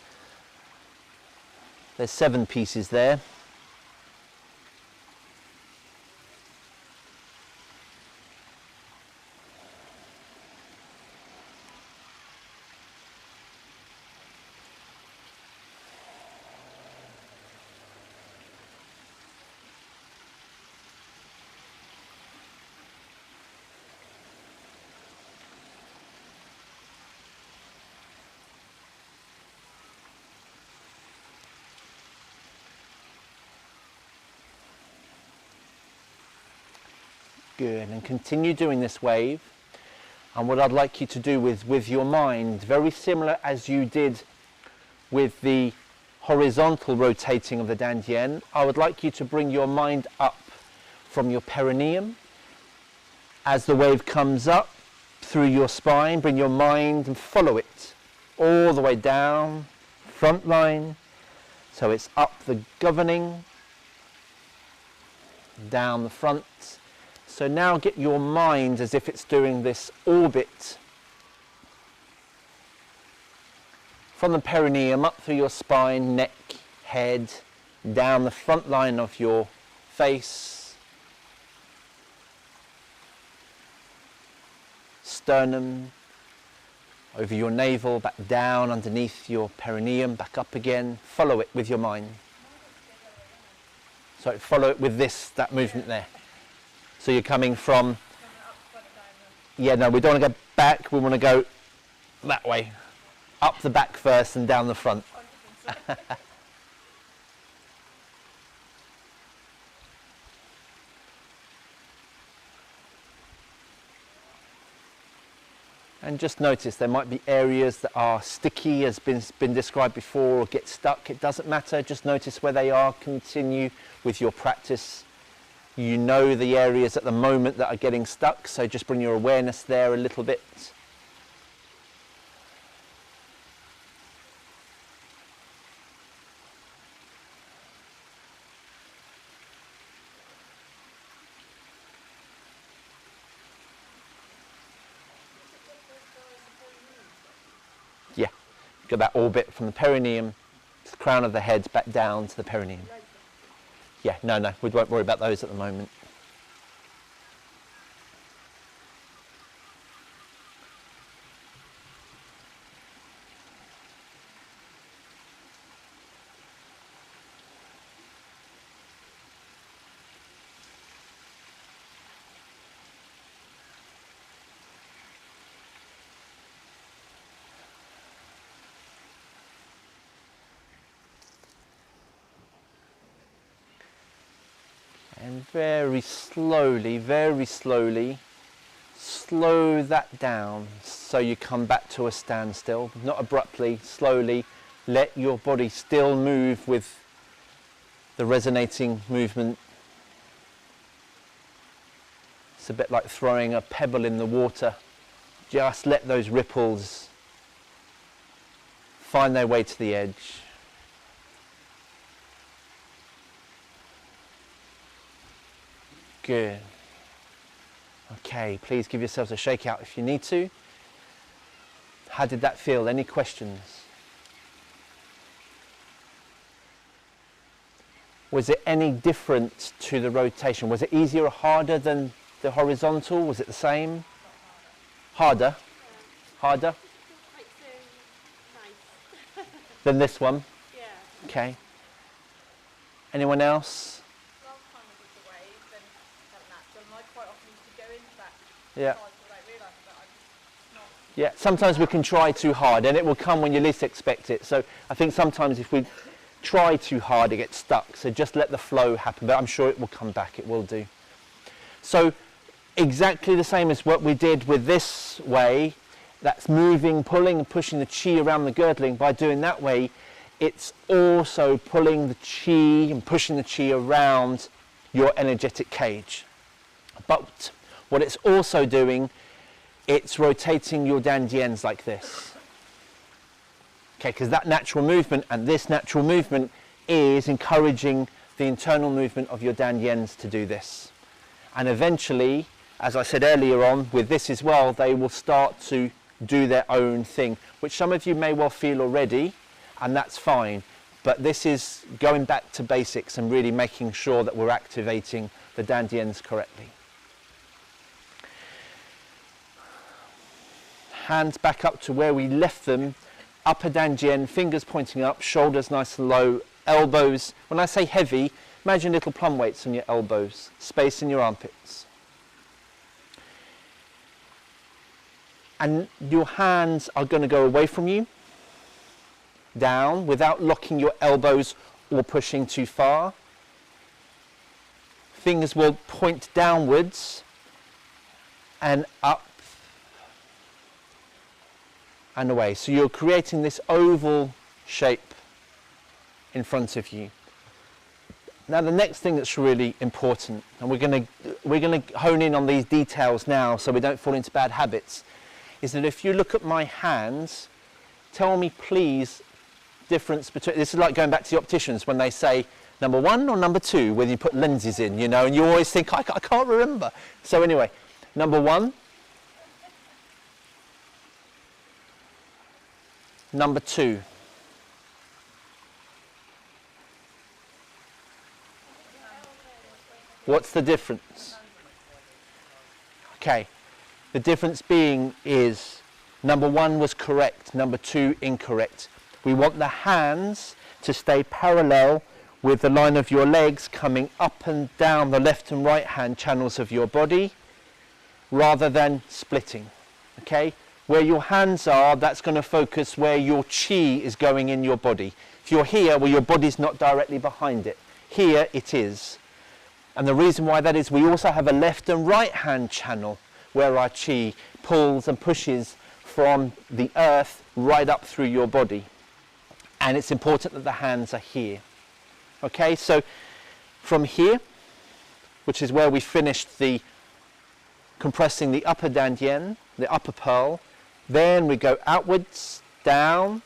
Speaker 2: There's 7 pieces there. Good, and continue doing this wave. And what I'd like you to do with your mind, very similar as you did with the horizontal rotating of the Dantian, I would like you to bring your mind up from your perineum. As the wave comes up through your spine, bring your mind and follow it all the way down, front line. So it's up the governing, down the front. So now get your mind as if it's doing this orbit from the perineum up through your spine, neck, head, down the front line of your face, sternum, over your navel, back down underneath your perineum, back up again. Follow it with your mind. So follow it with that movement there. So you're coming from, yeah, no, we don't want to go back, we want to go that way. Up the back first and down the front. And just notice there might be areas that are sticky, as been described before, or get stuck. It doesn't matter, just notice where they are, continue with your practice. You know the areas at the moment that are getting stuck, so just bring your awareness there a little bit. Yeah, get that orbit from the perineum to the crown of the head back down to the perineum. Yeah, no, we won't worry about those at the moment. And very slowly, slow that down so you come back to a standstill, not abruptly, slowly. Let your body still move with the resonating movement. It's a bit like throwing a pebble in the water. Just let those ripples find their way to the edge. Good. Okay, please give yourselves a shake out if you need to. How did that feel? Any questions? Was it any different to the rotation? Was it easier or harder than the horizontal? Was it the same? Harder? Harder
Speaker 1: Quite so nice.
Speaker 2: than this one?
Speaker 1: Yeah.
Speaker 2: Okay. Anyone else?
Speaker 3: Last time I did the waves and felt natural, and I quite often used to go into that
Speaker 2: Yeah.
Speaker 3: cycle without realising that I'm just not.
Speaker 2: Yeah, sometimes we can try too hard and it will come when you least expect it. So I think sometimes if we try too hard, it gets stuck. So just let the flow happen, but I'm sure it will come back, it will do. So exactly the same as what we did with this way, that's moving, pulling and pushing the chi around the girdling. By doing that way, it's also pulling the chi and pushing the chi around your energetic cage. But what it's also doing, it's rotating your dantians like this. Okay, because that natural movement and this natural movement is encouraging the internal movement of your dantians to do this. And eventually, as I said earlier on, with this as well, they will start to do their own thing, which some of you may well feel already, and that's fine. But this is going back to basics and really making sure that we're activating the dantians correctly. Hands back up to where we left them, upper dantian, fingers pointing up, shoulders nice and low, elbows. When I say heavy, imagine little plum weights on your elbows, space in your armpits. And your hands are going to go away from you, down, without locking your elbows or pushing too far. Fingers will point downwards and up and away. So you're creating this oval shape in front of you. Now the next thing that's really important, and we're going to hone in on these details now so we don't fall into bad habits, is that if you look at my hands, tell me please difference between, this is like going back to the opticians when they say number 1 or number 2 when you put lenses in, you know, and you always think I can't remember. So anyway, number 1, number 2. What's the difference? Okay, the difference being is number 1 was correct, number 2 incorrect. We want the hands to stay parallel with the line of your legs coming up and down the left and right hand channels of your body rather than splitting. Okay? Where your hands are, that's going to focus where your chi is going in your body. If you're here, well, your body's not directly behind it. Here it is. And the reason why that is, we also have a left and right hand channel where our chi pulls and pushes from the earth right up through your body. And it's important that the hands are here. Okay, so from here, which is where we finished the compressing the upper dantian, the upper pearl, then we go outwards, down,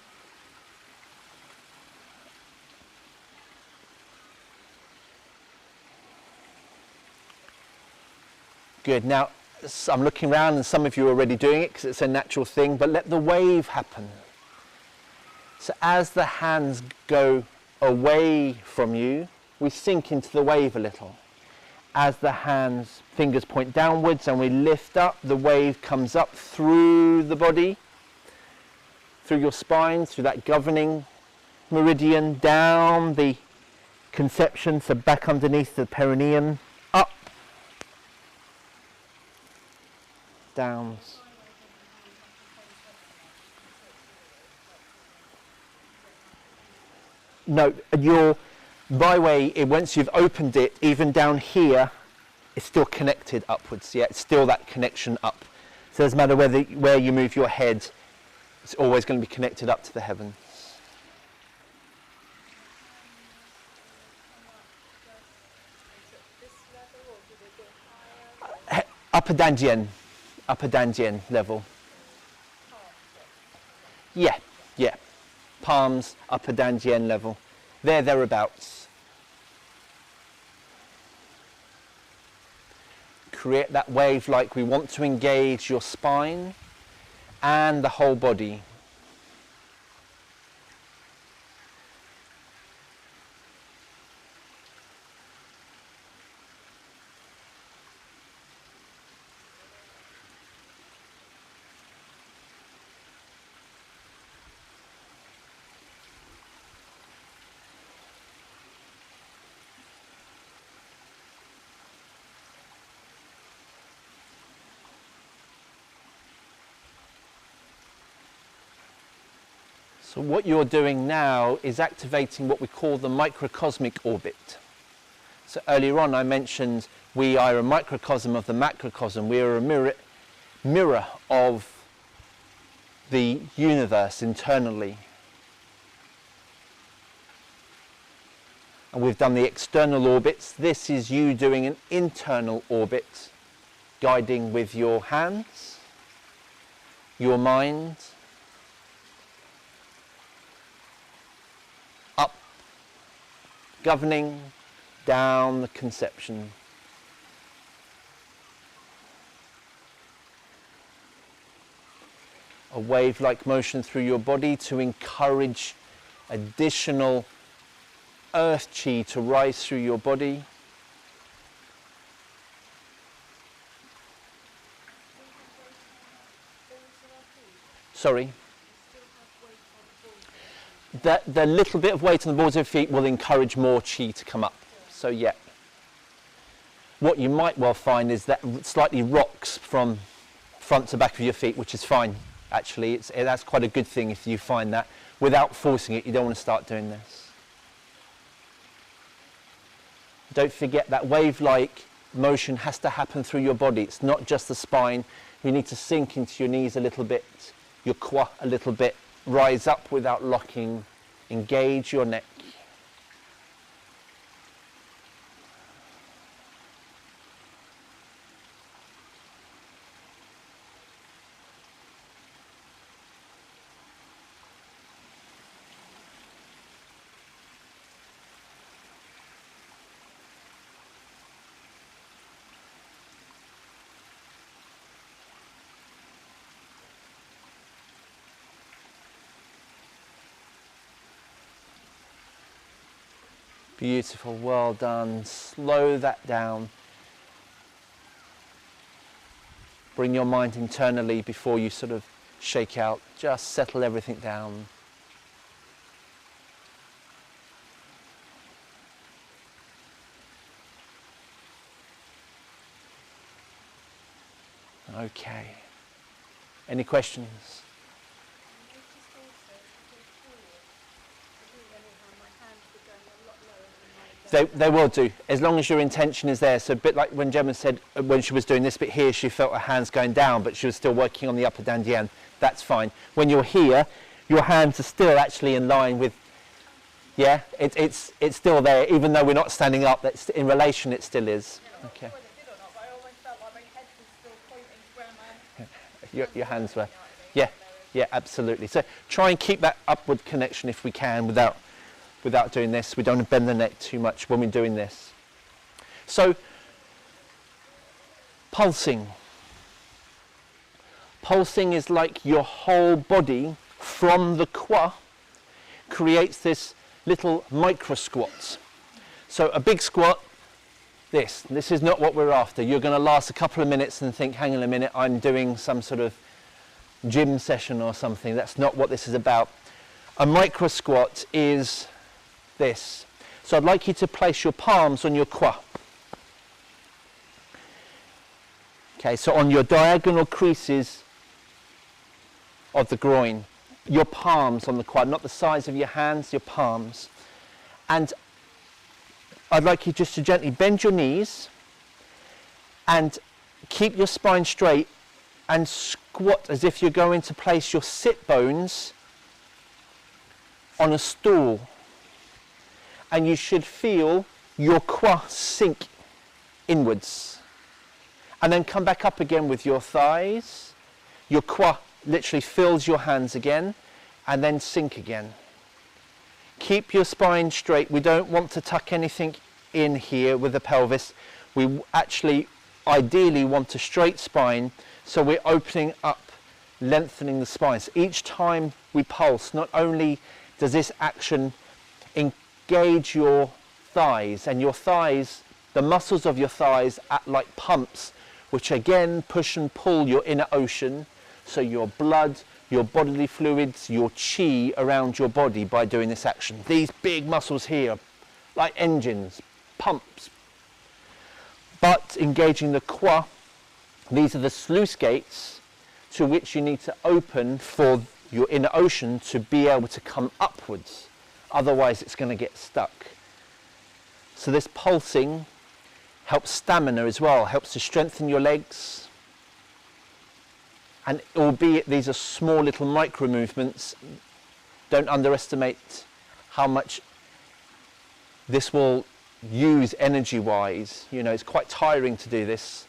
Speaker 2: good. Now I'm looking around and some of you are already doing it because it's a natural thing, but let the wave happen. So as the hands go away from you, we sink into the wave a little. As the hands, fingers point downwards and we lift up, the wave comes up through the body, through your spine, through that governing meridian, down the conception, so back underneath the perineum, up, down. No, by way, once you've opened it, even down here, it's still connected upwards. Yeah, it's still that connection up. So it doesn't matter where you move your head, it's always going to be connected up to the heavens. upper dantian level. Yeah, yeah. Palms, upper dantian level. Thereabouts. Create that wave like we want to engage your spine and the whole body. So what you're doing now is activating what we call the microcosmic orbit. So earlier on I mentioned we are a microcosm of the macrocosm. We are a mirror of the universe internally. And we've done the external orbits. This is you doing an internal orbit, guiding with your hands, your mind, up, governing, down the conception. A wave-like motion through your body to encourage additional earth chi to rise through your body. Sorry. The little bit of weight on the balls of your feet will encourage more chi to come up. So yeah. What you might well find is that slightly rocks from front to back of your feet, which is fine. Actually, that's quite a good thing if you find that. Without forcing it, you don't want to start doing this. Don't forget that wave-like motion has to happen through your body. It's not just the spine. You need to sink into your knees a little bit, your qua a little bit, rise up without locking, engage your neck. Beautiful, well done. Slow that down. Bring your mind internally before you sort of shake out. Just settle everything down. Okay. Any questions? They will do, as long as your intention is there. So a bit like when Gemma said when she was doing this bit here, she felt her hands going down, but she was still working on the upper dantian. That's fine. When you're here, your hands are still actually in line with, yeah, it's still there, even though we're not standing up. That's in relation, it still is. Okay. Your hands were, yeah, absolutely. So try and keep that upward connection if we can without doing this. We don't want to bend the neck too much when we're doing this. So, pulsing. Pulsing is like your whole body from the qua creates this little micro squats. So a big squat, this is not what we're after. You're going to last a couple of minutes and think, hang on a minute, I'm doing some sort of gym session or something. That's not what this is about. A micro squat is this. So I'd like you to place your palms on your qua. Okay, so on your diagonal creases of the groin, your palms on the quad, not the size of your hands, your palms. And I'd like you just to gently bend your knees and keep your spine straight and squat as if you're going to place your sit bones on a stool. And you should feel your qua sink inwards And then come back up again with your thighs. Your quad literally fills your hands again, and then sink again. Keep your spine straight. We don't want to tuck anything in here with the pelvis. We actually ideally want a straight spine, so we're opening up, lengthening the spine. So each time we pulse, not only does this action engage your thighs, and your thighs, the muscles of your thighs act like pumps, which again push and pull your inner ocean, so your blood, your bodily fluids, your chi around your body by doing this action. These big muscles here, like engines, pumps. But engaging the quad, these are the sluice gates to which you need to open for your inner ocean to be able to come upwards. Otherwise it's going to get stuck. So this pulsing helps stamina as well, helps to strengthen your legs. And albeit these are small little micro movements, don't underestimate how much this will use energy-wise. You know, it's quite tiring to do this.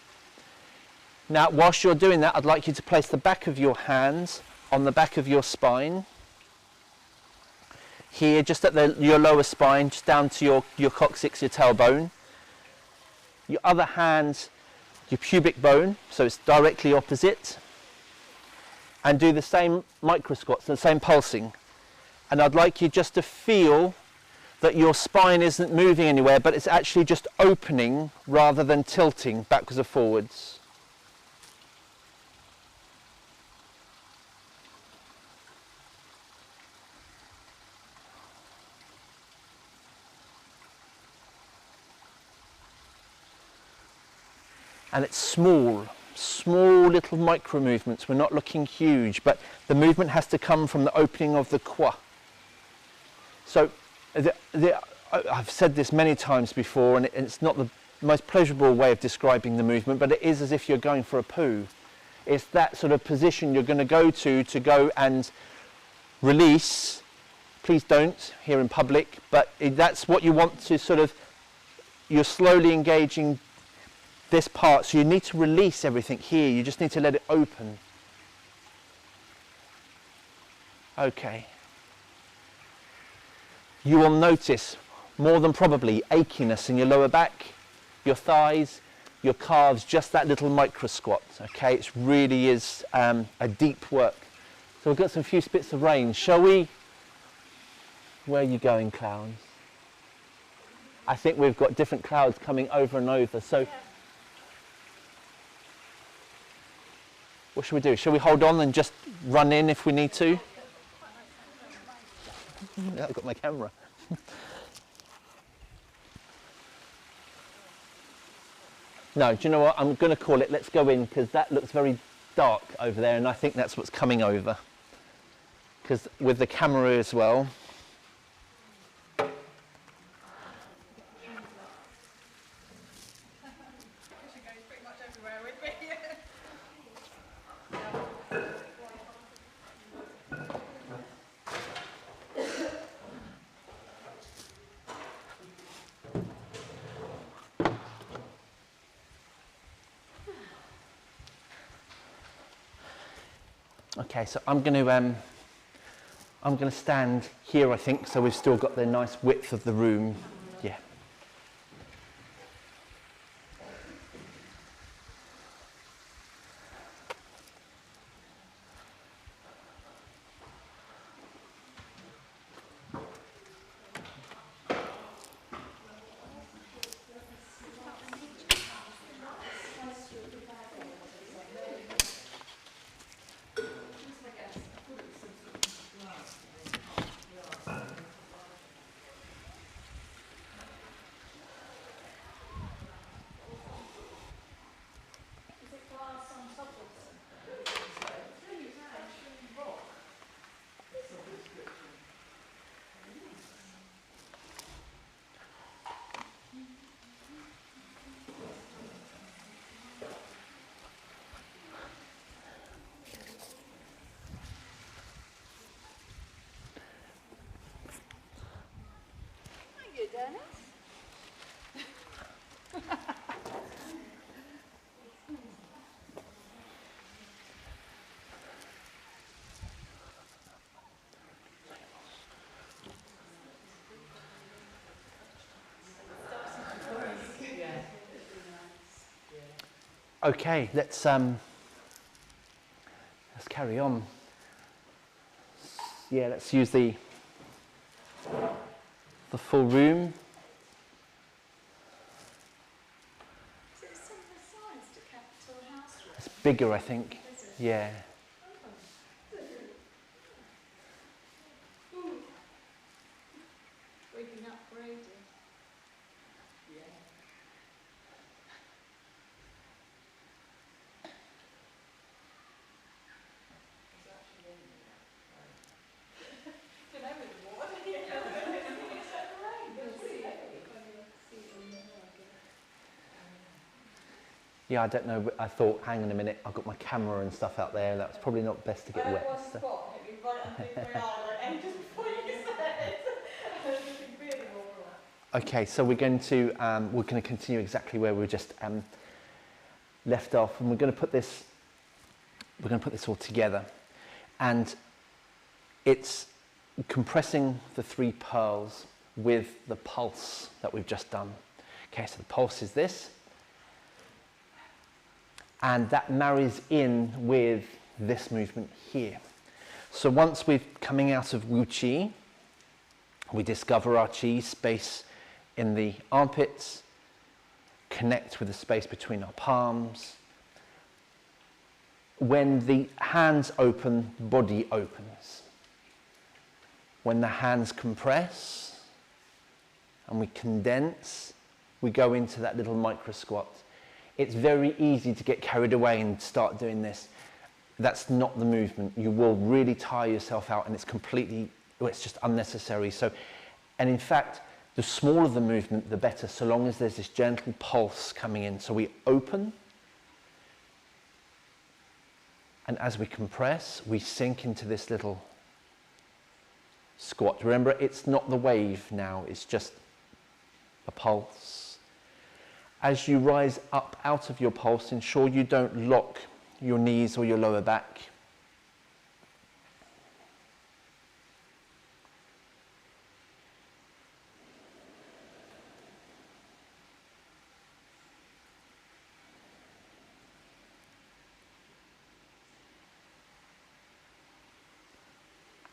Speaker 2: Now, whilst you're doing that, I'd like you to place the back of your hands on the back of your spine. Here, just at your lower spine, just down to your coccyx, your tailbone. Your other hand, your pubic bone, so it's directly opposite. And do the same micro squats, the same pulsing. And I'd like you just to feel that your spine isn't moving anywhere, but it's actually just opening rather than tilting backwards or forwards. And it's small little micro movements. We're not looking huge, but the movement has to come from the opening of the quad. So I've said this many times before, and it's not the most pleasurable way of describing the movement, but it is as if you're going for a poo. It's that sort of position you're going to go and release. Please don't here in public, but that's what you want to sort of, you're slowly engaging this part, so you need to release everything here. You just need to let it open. Okay. You will notice, more than probably, achiness in your lower back, your thighs, your calves, just that little micro squat. Okay, it really is a deep work. So we've got some few bits of range. Shall we? Where are you going, clowns? I think we've got different clouds coming over and over. So what should we do? Shall we hold on and just run in if we need to? I've got my camera. No, do you know what? I'm going to call it, let's go in, because that looks very dark over there, and I think that's what's coming over. Because with the camera as well. Okay, so I'm going to stand here, I think, so we've still got the nice width of the room. Yeah. Okay, let's carry on. Yeah, let's use the full room.
Speaker 5: Is it a similar size to Capitol House Room?
Speaker 2: It's bigger, I think.
Speaker 5: Is it?
Speaker 2: Yeah.
Speaker 5: We've been upgraded. Yeah.
Speaker 2: Yeah, I don't know, but I thought, hang on a minute, I've got my camera and stuff out there. That's probably not best to get wet. So. Okay, so we're going to continue exactly where we just left off, and we're going to put this all together, and it's compressing the 3 pearls with the pulse that we've just done. Okay, so the pulse is this, and that marries in with this movement here. So once we're coming out of Wu Qi, we discover our Qi space in the armpits, connect with the space between our palms. When the hands open, body opens. When the hands compress and we condense, we go into that little micro squat. It's very easy to get carried away and start doing this. That's not the movement. You will really tire yourself out, and it's just unnecessary. So, and in fact, the smaller the movement, the better, so long as there's this gentle pulse coming in. So we open, and as we compress, we sink into this little squat. Remember, it's not the wave now, it's just a pulse. As you rise up out of your pulse, ensure you don't lock your knees or your lower back.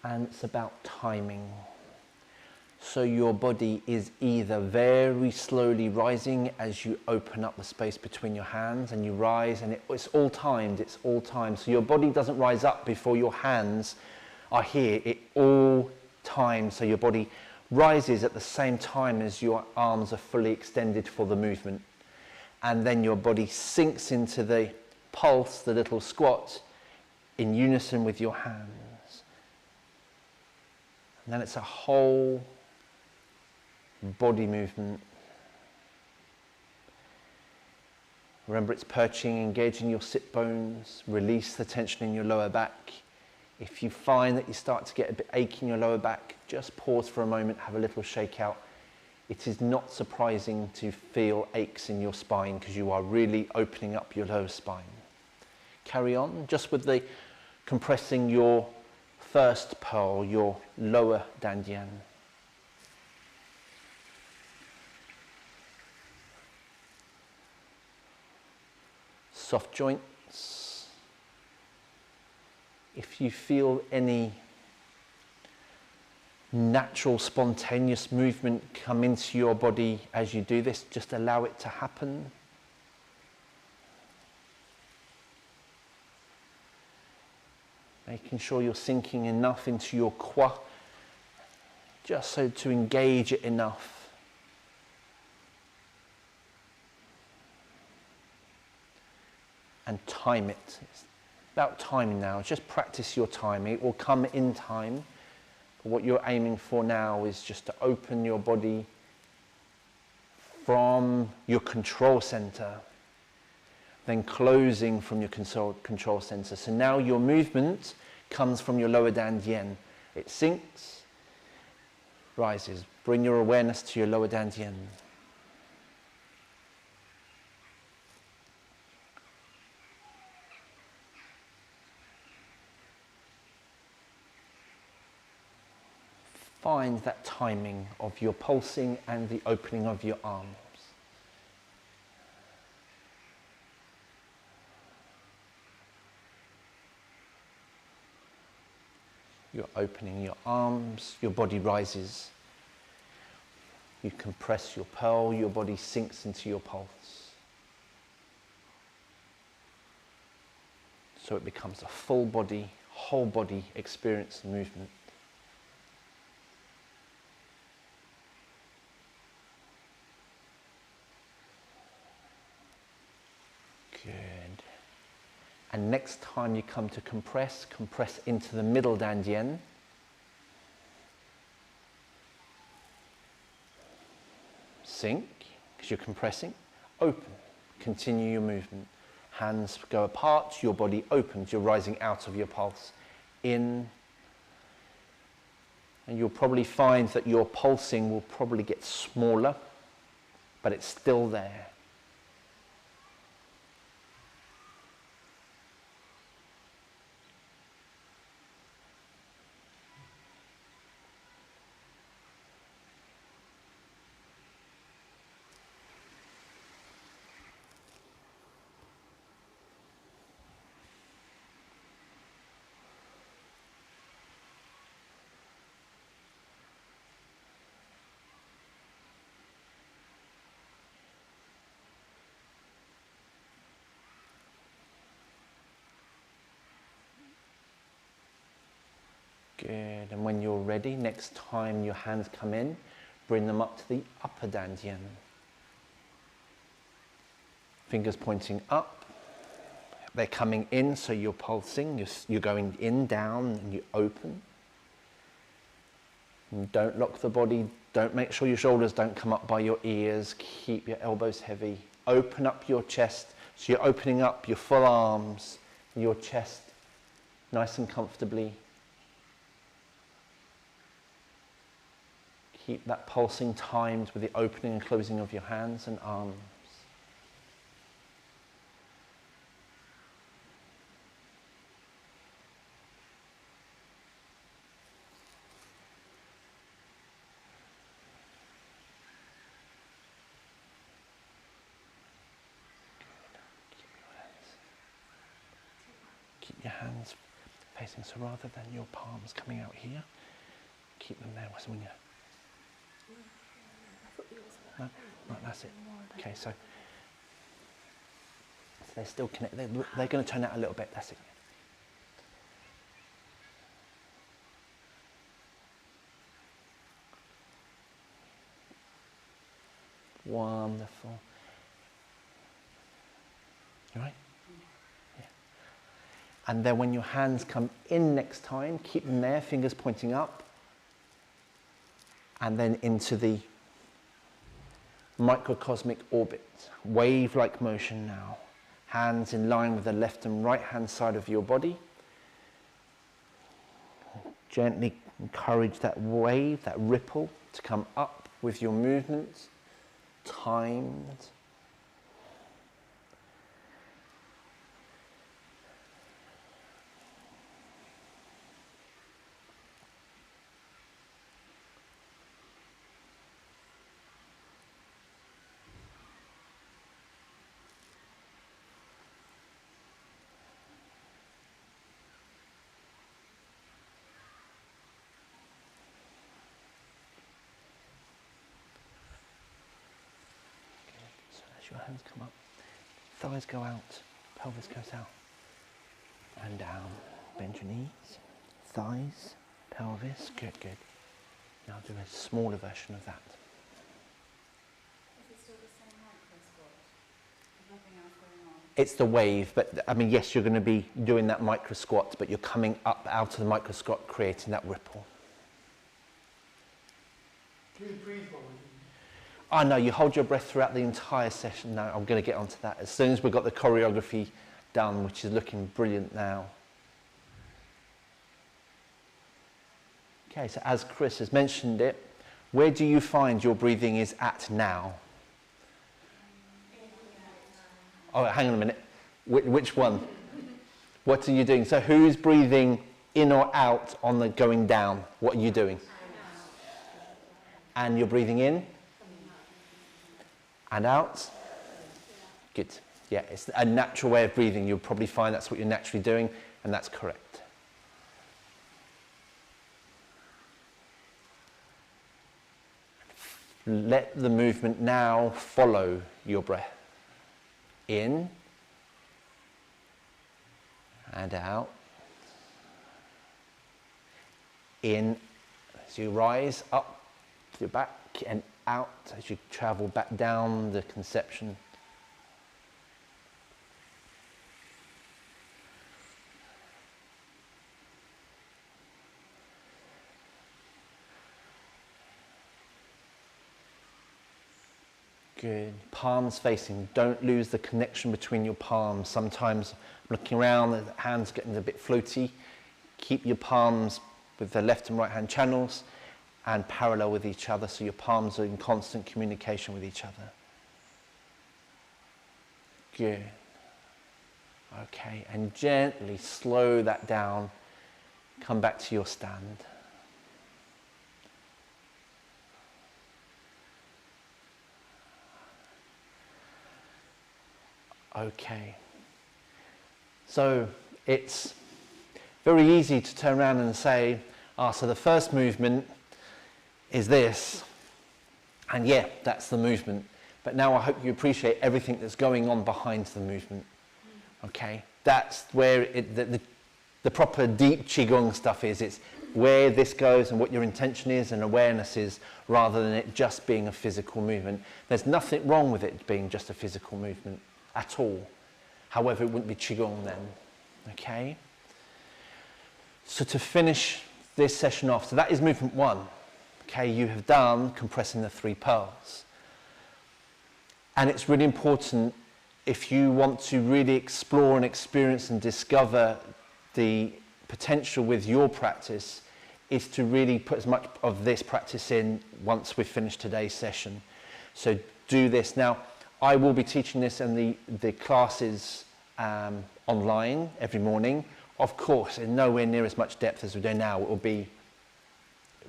Speaker 2: And it's about timing. So your body is either very slowly rising as you open up the space between your hands and you rise, and it's all timed, So your body doesn't rise up before your hands are here, it all times. So your body rises at the same time as your arms are fully extended for the movement. And then your body sinks into the pulse, the little squat, in unison with your hands. And then it's a whole body movement. Remember, it's perching, engaging your sit bones, release the tension in your lower back. If you find that you start to get a bit achy in your lower back, just pause for a moment, have a little shake out. It is not surprising to feel aches in your spine because you are really opening up your lower spine. Carry on, just with the compressing your first pearl, your lower dantian. Soft joints. If you feel any natural, spontaneous movement come into your body as you do this, just allow it to happen. Making sure you're sinking enough into your qua, just so to engage it enough. And time it. It's about timing now. Just practice your timing. It will come in time. But what you're aiming for now is just to open your body from your control center, then closing from your control center. So now your movement comes from your lower dantian. It sinks, rises. Bring your awareness to your lower dantian. Find that timing of your pulsing and the opening of your arms. You're opening your arms, your body rises. You compress your pearl, your body sinks into your pulse. So it becomes a full body, whole body experience and movement. Good. And next time you come to compress, compress into the middle dantian. Sink, because you're compressing. Open, continue your movement. Hands go apart, your body opens, you're rising out of your pulse. In, and you'll probably find that your pulsing will probably get smaller, but it's still there. Good, and when you're ready, next time your hands come in, bring them up to the upper dantian. Fingers pointing up, they're coming in, so you're pulsing, you're going in, down, and you open. And don't lock the body, don't make sure your shoulders don't come up by your ears, keep your elbows heavy. Open up your chest, so you're opening up your full arms, your chest, nice and comfortably. Keep that pulsing timed with the opening and closing of your hands and arms. Keep your hands facing, so rather than your palms coming out here, keep them there when you're... No? Right, that's it. Okay, so they're still connected. They're going to turn out a little bit. That's it. Wonderful. You all right? Yeah. And then when your hands come in next time, keep them there, fingers pointing up, and then into the microcosmic orbit, wave-like motion now. Hands in line with the left and right hand side of your body. Gently encourage that wave, that ripple to come up with your movements, timed. Your hands come up, thighs go out, pelvis goes out, and down. Bend your knees, thighs, pelvis, good, good. Now do a smaller version of that.
Speaker 4: Is it still the same micro squat? There's nothing else going on?
Speaker 2: It's the wave, but I mean, yes, you're going to be doing that micro squat, but you're coming up out of the micro squat, creating that ripple.
Speaker 6: Do you breathe while we
Speaker 2: Oh no, you hold your breath throughout the entire session. No, I'm going to get onto that as soon as we've got the choreography done, which is looking brilliant now. Okay, so as Chris has mentioned it, where do you find your breathing is at now? Oh, hang on a minute. Which one? What are you doing? So who's breathing in or out on the going down? What are you doing? And you're breathing in? And out? Good. Yeah, it's a natural way of breathing. You'll probably find that's what you're naturally doing, and that's correct. Let the movement now follow your breath. In and out. In as you rise up your back, and out as you travel back down the conception. Good. Palms facing. Don't lose the connection between your palms. Sometimes looking around, the hands getting a bit floaty. Keep your palms with the left and right hand channels and parallel with each other, so your palms are in constant communication with each other. Good. Okay, and gently slow that down. Come back to your stand. Okay. So it's very easy to turn around and say, so the first movement is this, and yeah, that's the movement. But now I hope you appreciate everything that's going on behind the movement. Okay, that's where the proper deep Qigong stuff is. It's where this goes and what your intention is and awareness is, rather than it just being a physical movement. There's nothing wrong with it being just a physical movement at all. However, it wouldn't be Qigong then. Okay? So to finish this session off, so that is movement 1. Okay, you have done compressing the 3 pearls. And it's really important, if you want to really explore and experience and discover the potential with your practice, is to really put as much of this practice in once we've finished today's session. So do this. Now, I will be teaching this in the classes online every morning. Of course, in nowhere near as much depth as we do now. It will be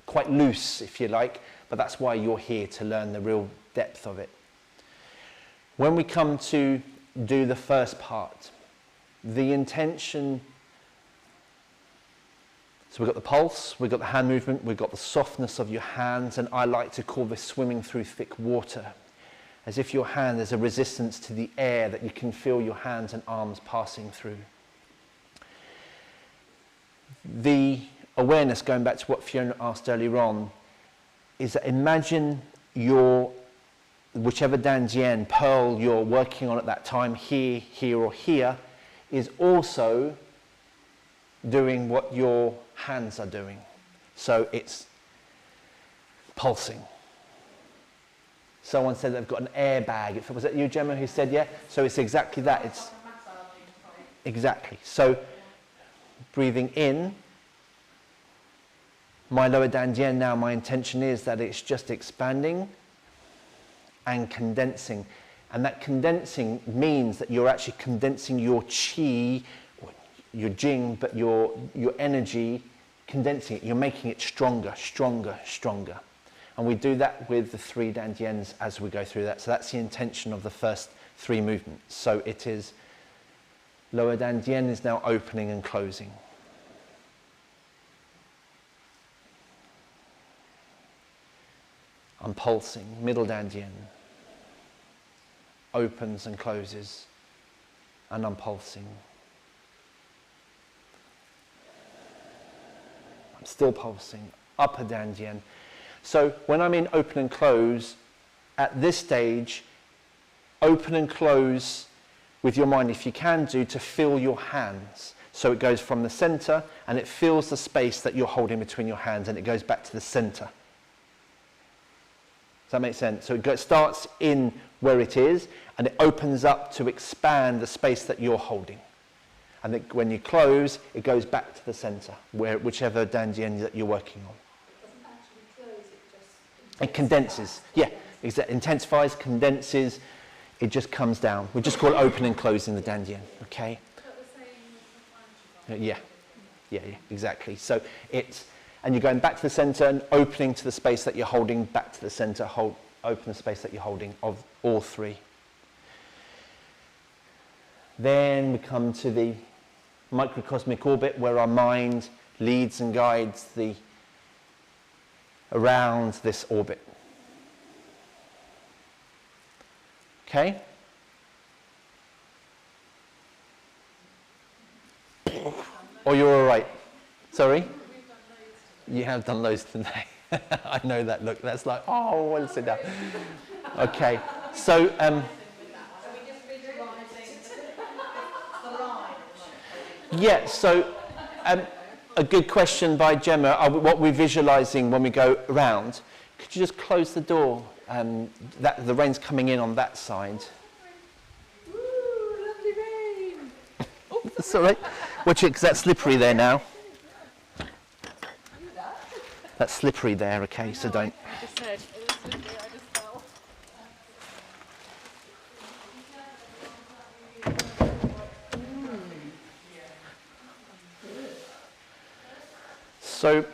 Speaker 2: quite loose, if you like, but that's why you're here, to learn the real depth of it. When we come to do the first part, the intention, so we've got the pulse, we've got the hand movement, we've got the softness of your hands, and I like to call this swimming through thick water. As if your hand, there's a resistance to the air that you can feel your hands and arms passing through. The awareness, going back to what Fiona asked earlier on, is that imagine your, whichever Danjian pearl you're working on at that time, here, here or here, is also doing what your hands are doing. So it's pulsing. Someone said they've got an airbag. Was that you, Gemma, who said, yeah? So it's exactly that. It's exactly. So breathing in, my lower danjian now, my intention is that it's just expanding and condensing. And that condensing means that you're actually condensing your qi, your jing, but your energy, condensing it. You're making it stronger, stronger, stronger. And we do that with the 3 danjians as we go through that. So that's the intention of the first 3 movements. So it is, lower danjian is now opening and closing. I'm pulsing, middle danjian, opens and closes, and I'm pulsing. I'm still pulsing, upper danjian. So when I'm in open and close, at this stage, open and close with your mind, if you can do, to feel your hands. So it goes from the center and it fills the space that you're holding between your hands, and it goes back to the center. Does that make sense? So it starts in where it is, and it opens up to expand the space that you're holding. And then when you close, it goes back to the center, whichever danjian that you're working on. It condenses, yeah, it intensifies, condenses, it just comes down. We just call it open and closing the danjian, okay? Yeah, exactly. So it's, and you're going back to the center and opening to the space that you're holding, back to the center, open the space that you're holding of all 3. Then we come to the microcosmic orbit, where our mind leads and guides around this orbit. Okay? Or you're all right? Sorry? You have done loads today. I know that look. That's like, oh, I want to sit down. Okay. So, yeah, so a good question by Gemma. What we're visualising when we go around. Could you just close the door? The rain's coming in on that side.
Speaker 1: Ooh, lovely rain.
Speaker 2: That's all right. Watch it, because that's slippery there now. That's slippery there, okay, so don't.
Speaker 3: I just said, it was slippery, I just fell.
Speaker 2: So,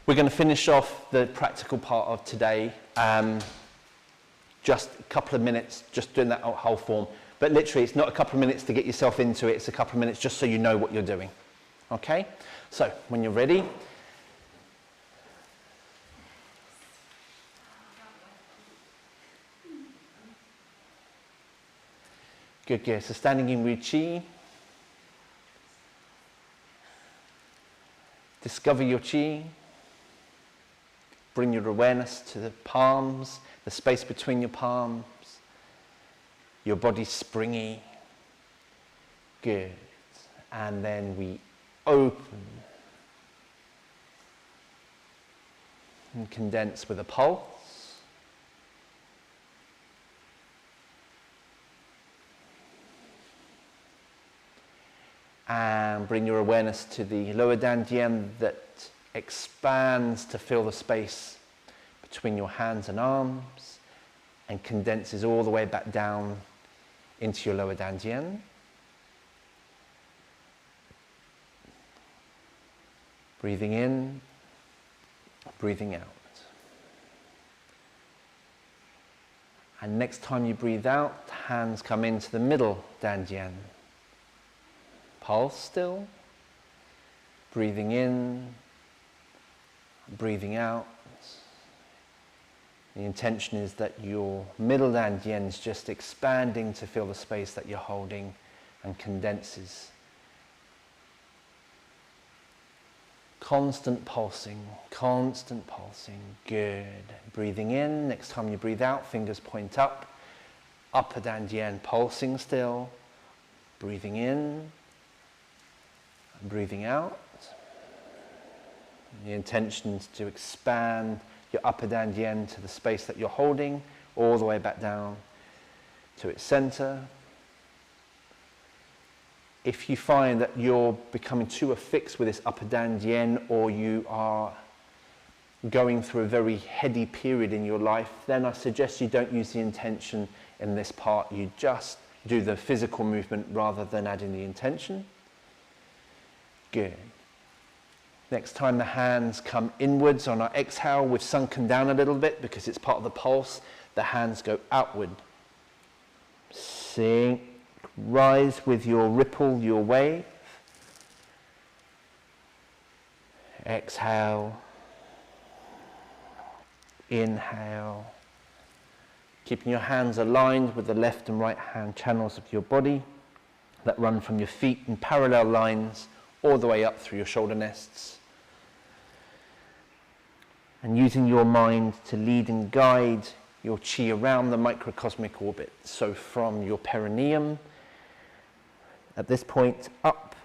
Speaker 2: we're going to finish off the practical part of today. Just a couple of minutes, just doing that whole form. But literally, it's not a couple of minutes to get yourself into it, it's a couple of minutes just so you know what you're doing. Okay? So, when you're ready, good, good. So standing in Wu Qi, discover your Qi, bring your awareness to the palms, the space between your palms, your body springy, good. And then we open and condense with a pulse. And bring your awareness to the lower dantian that expands to fill the space between your hands and arms and condenses all the way back down into your lower dantian. Breathing in, breathing out. And next time you breathe out, hands come into the middle dantian. Pulse still. Breathing in, breathing out. The intention is that your middle dantian is just expanding to fill the space that you're holding and condenses. Constant pulsing, good. Breathing in, next time you breathe out, fingers point up. Upper dantian pulsing still. Breathing in, breathing out. The intention is to expand your upper dantian to the space that you're holding, all the way back down to its center. If you find that you're becoming too affixed with this upper dantian, or you are going through a very heady period in your life, then I suggest you don't use the intention in this part. You just do the physical movement rather than adding the intention. Good. Next time the hands come inwards on our exhale, we've sunken down a little bit because it's part of the pulse. The hands go outward. Sink, rise with your ripple, your wave. Exhale. Inhale. Keeping your hands aligned with the left and right hand channels of your body that run from your feet in parallel lines all the way up through your shoulder nests. And using your mind to lead and guide your chi around the microcosmic orbit. So from your perineum, at this point, up,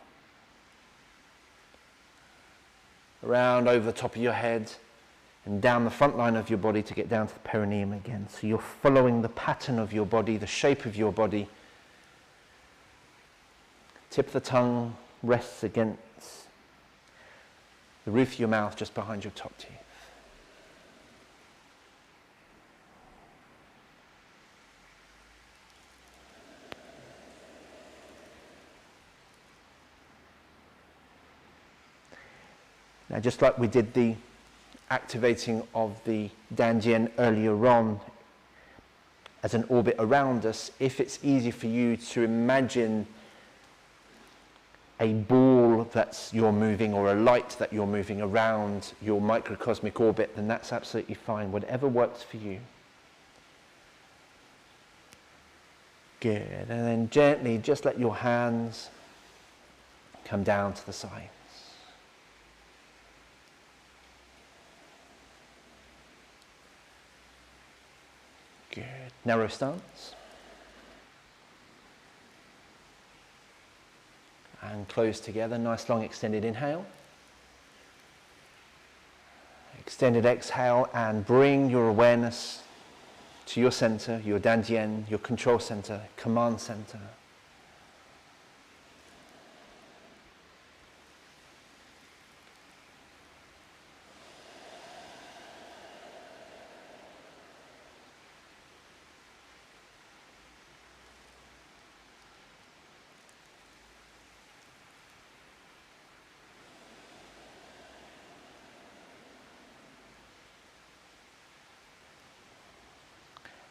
Speaker 2: around over the top of your head, and down the front line of your body to get down to the perineum again. So you're following the pattern of your body, the shape of your body. Tip of the tongue rests against the roof of your mouth just behind your top teeth. Now, just like we did the activating of the dantian earlier on as an orbit around us, if it's easy for you to imagine a ball that you're moving or a light that you're moving around your microcosmic orbit, then that's absolutely fine, whatever works for you. Good. And then gently just let your hands come down to the sides. Good. Narrow stance. And close together. Nice long extended inhale. Extended exhale, and bring your awareness to your center, your Dantian, your control center, command center.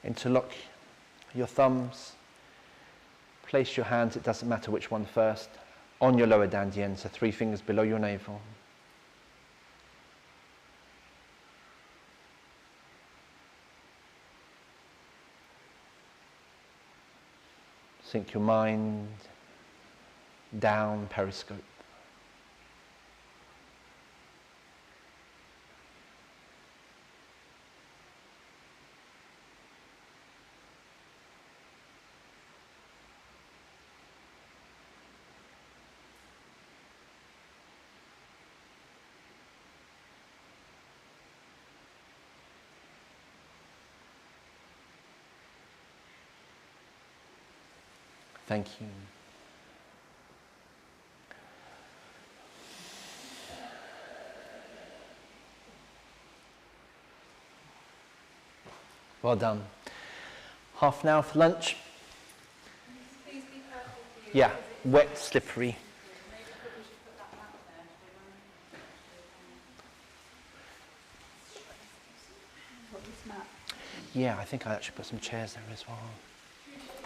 Speaker 2: Interlock your thumbs, place your hands, it doesn't matter which one first, on your lower dantian, so 3 fingers below your navel. Sink your mind down, periscope. Thank you. Well done. Half an hour for lunch.
Speaker 4: Please be careful for you.
Speaker 2: Yeah, wet, slippery.
Speaker 4: Maybe we should put that mat there.
Speaker 5: What was that?
Speaker 2: Yeah, I think I actually put some chairs there as well.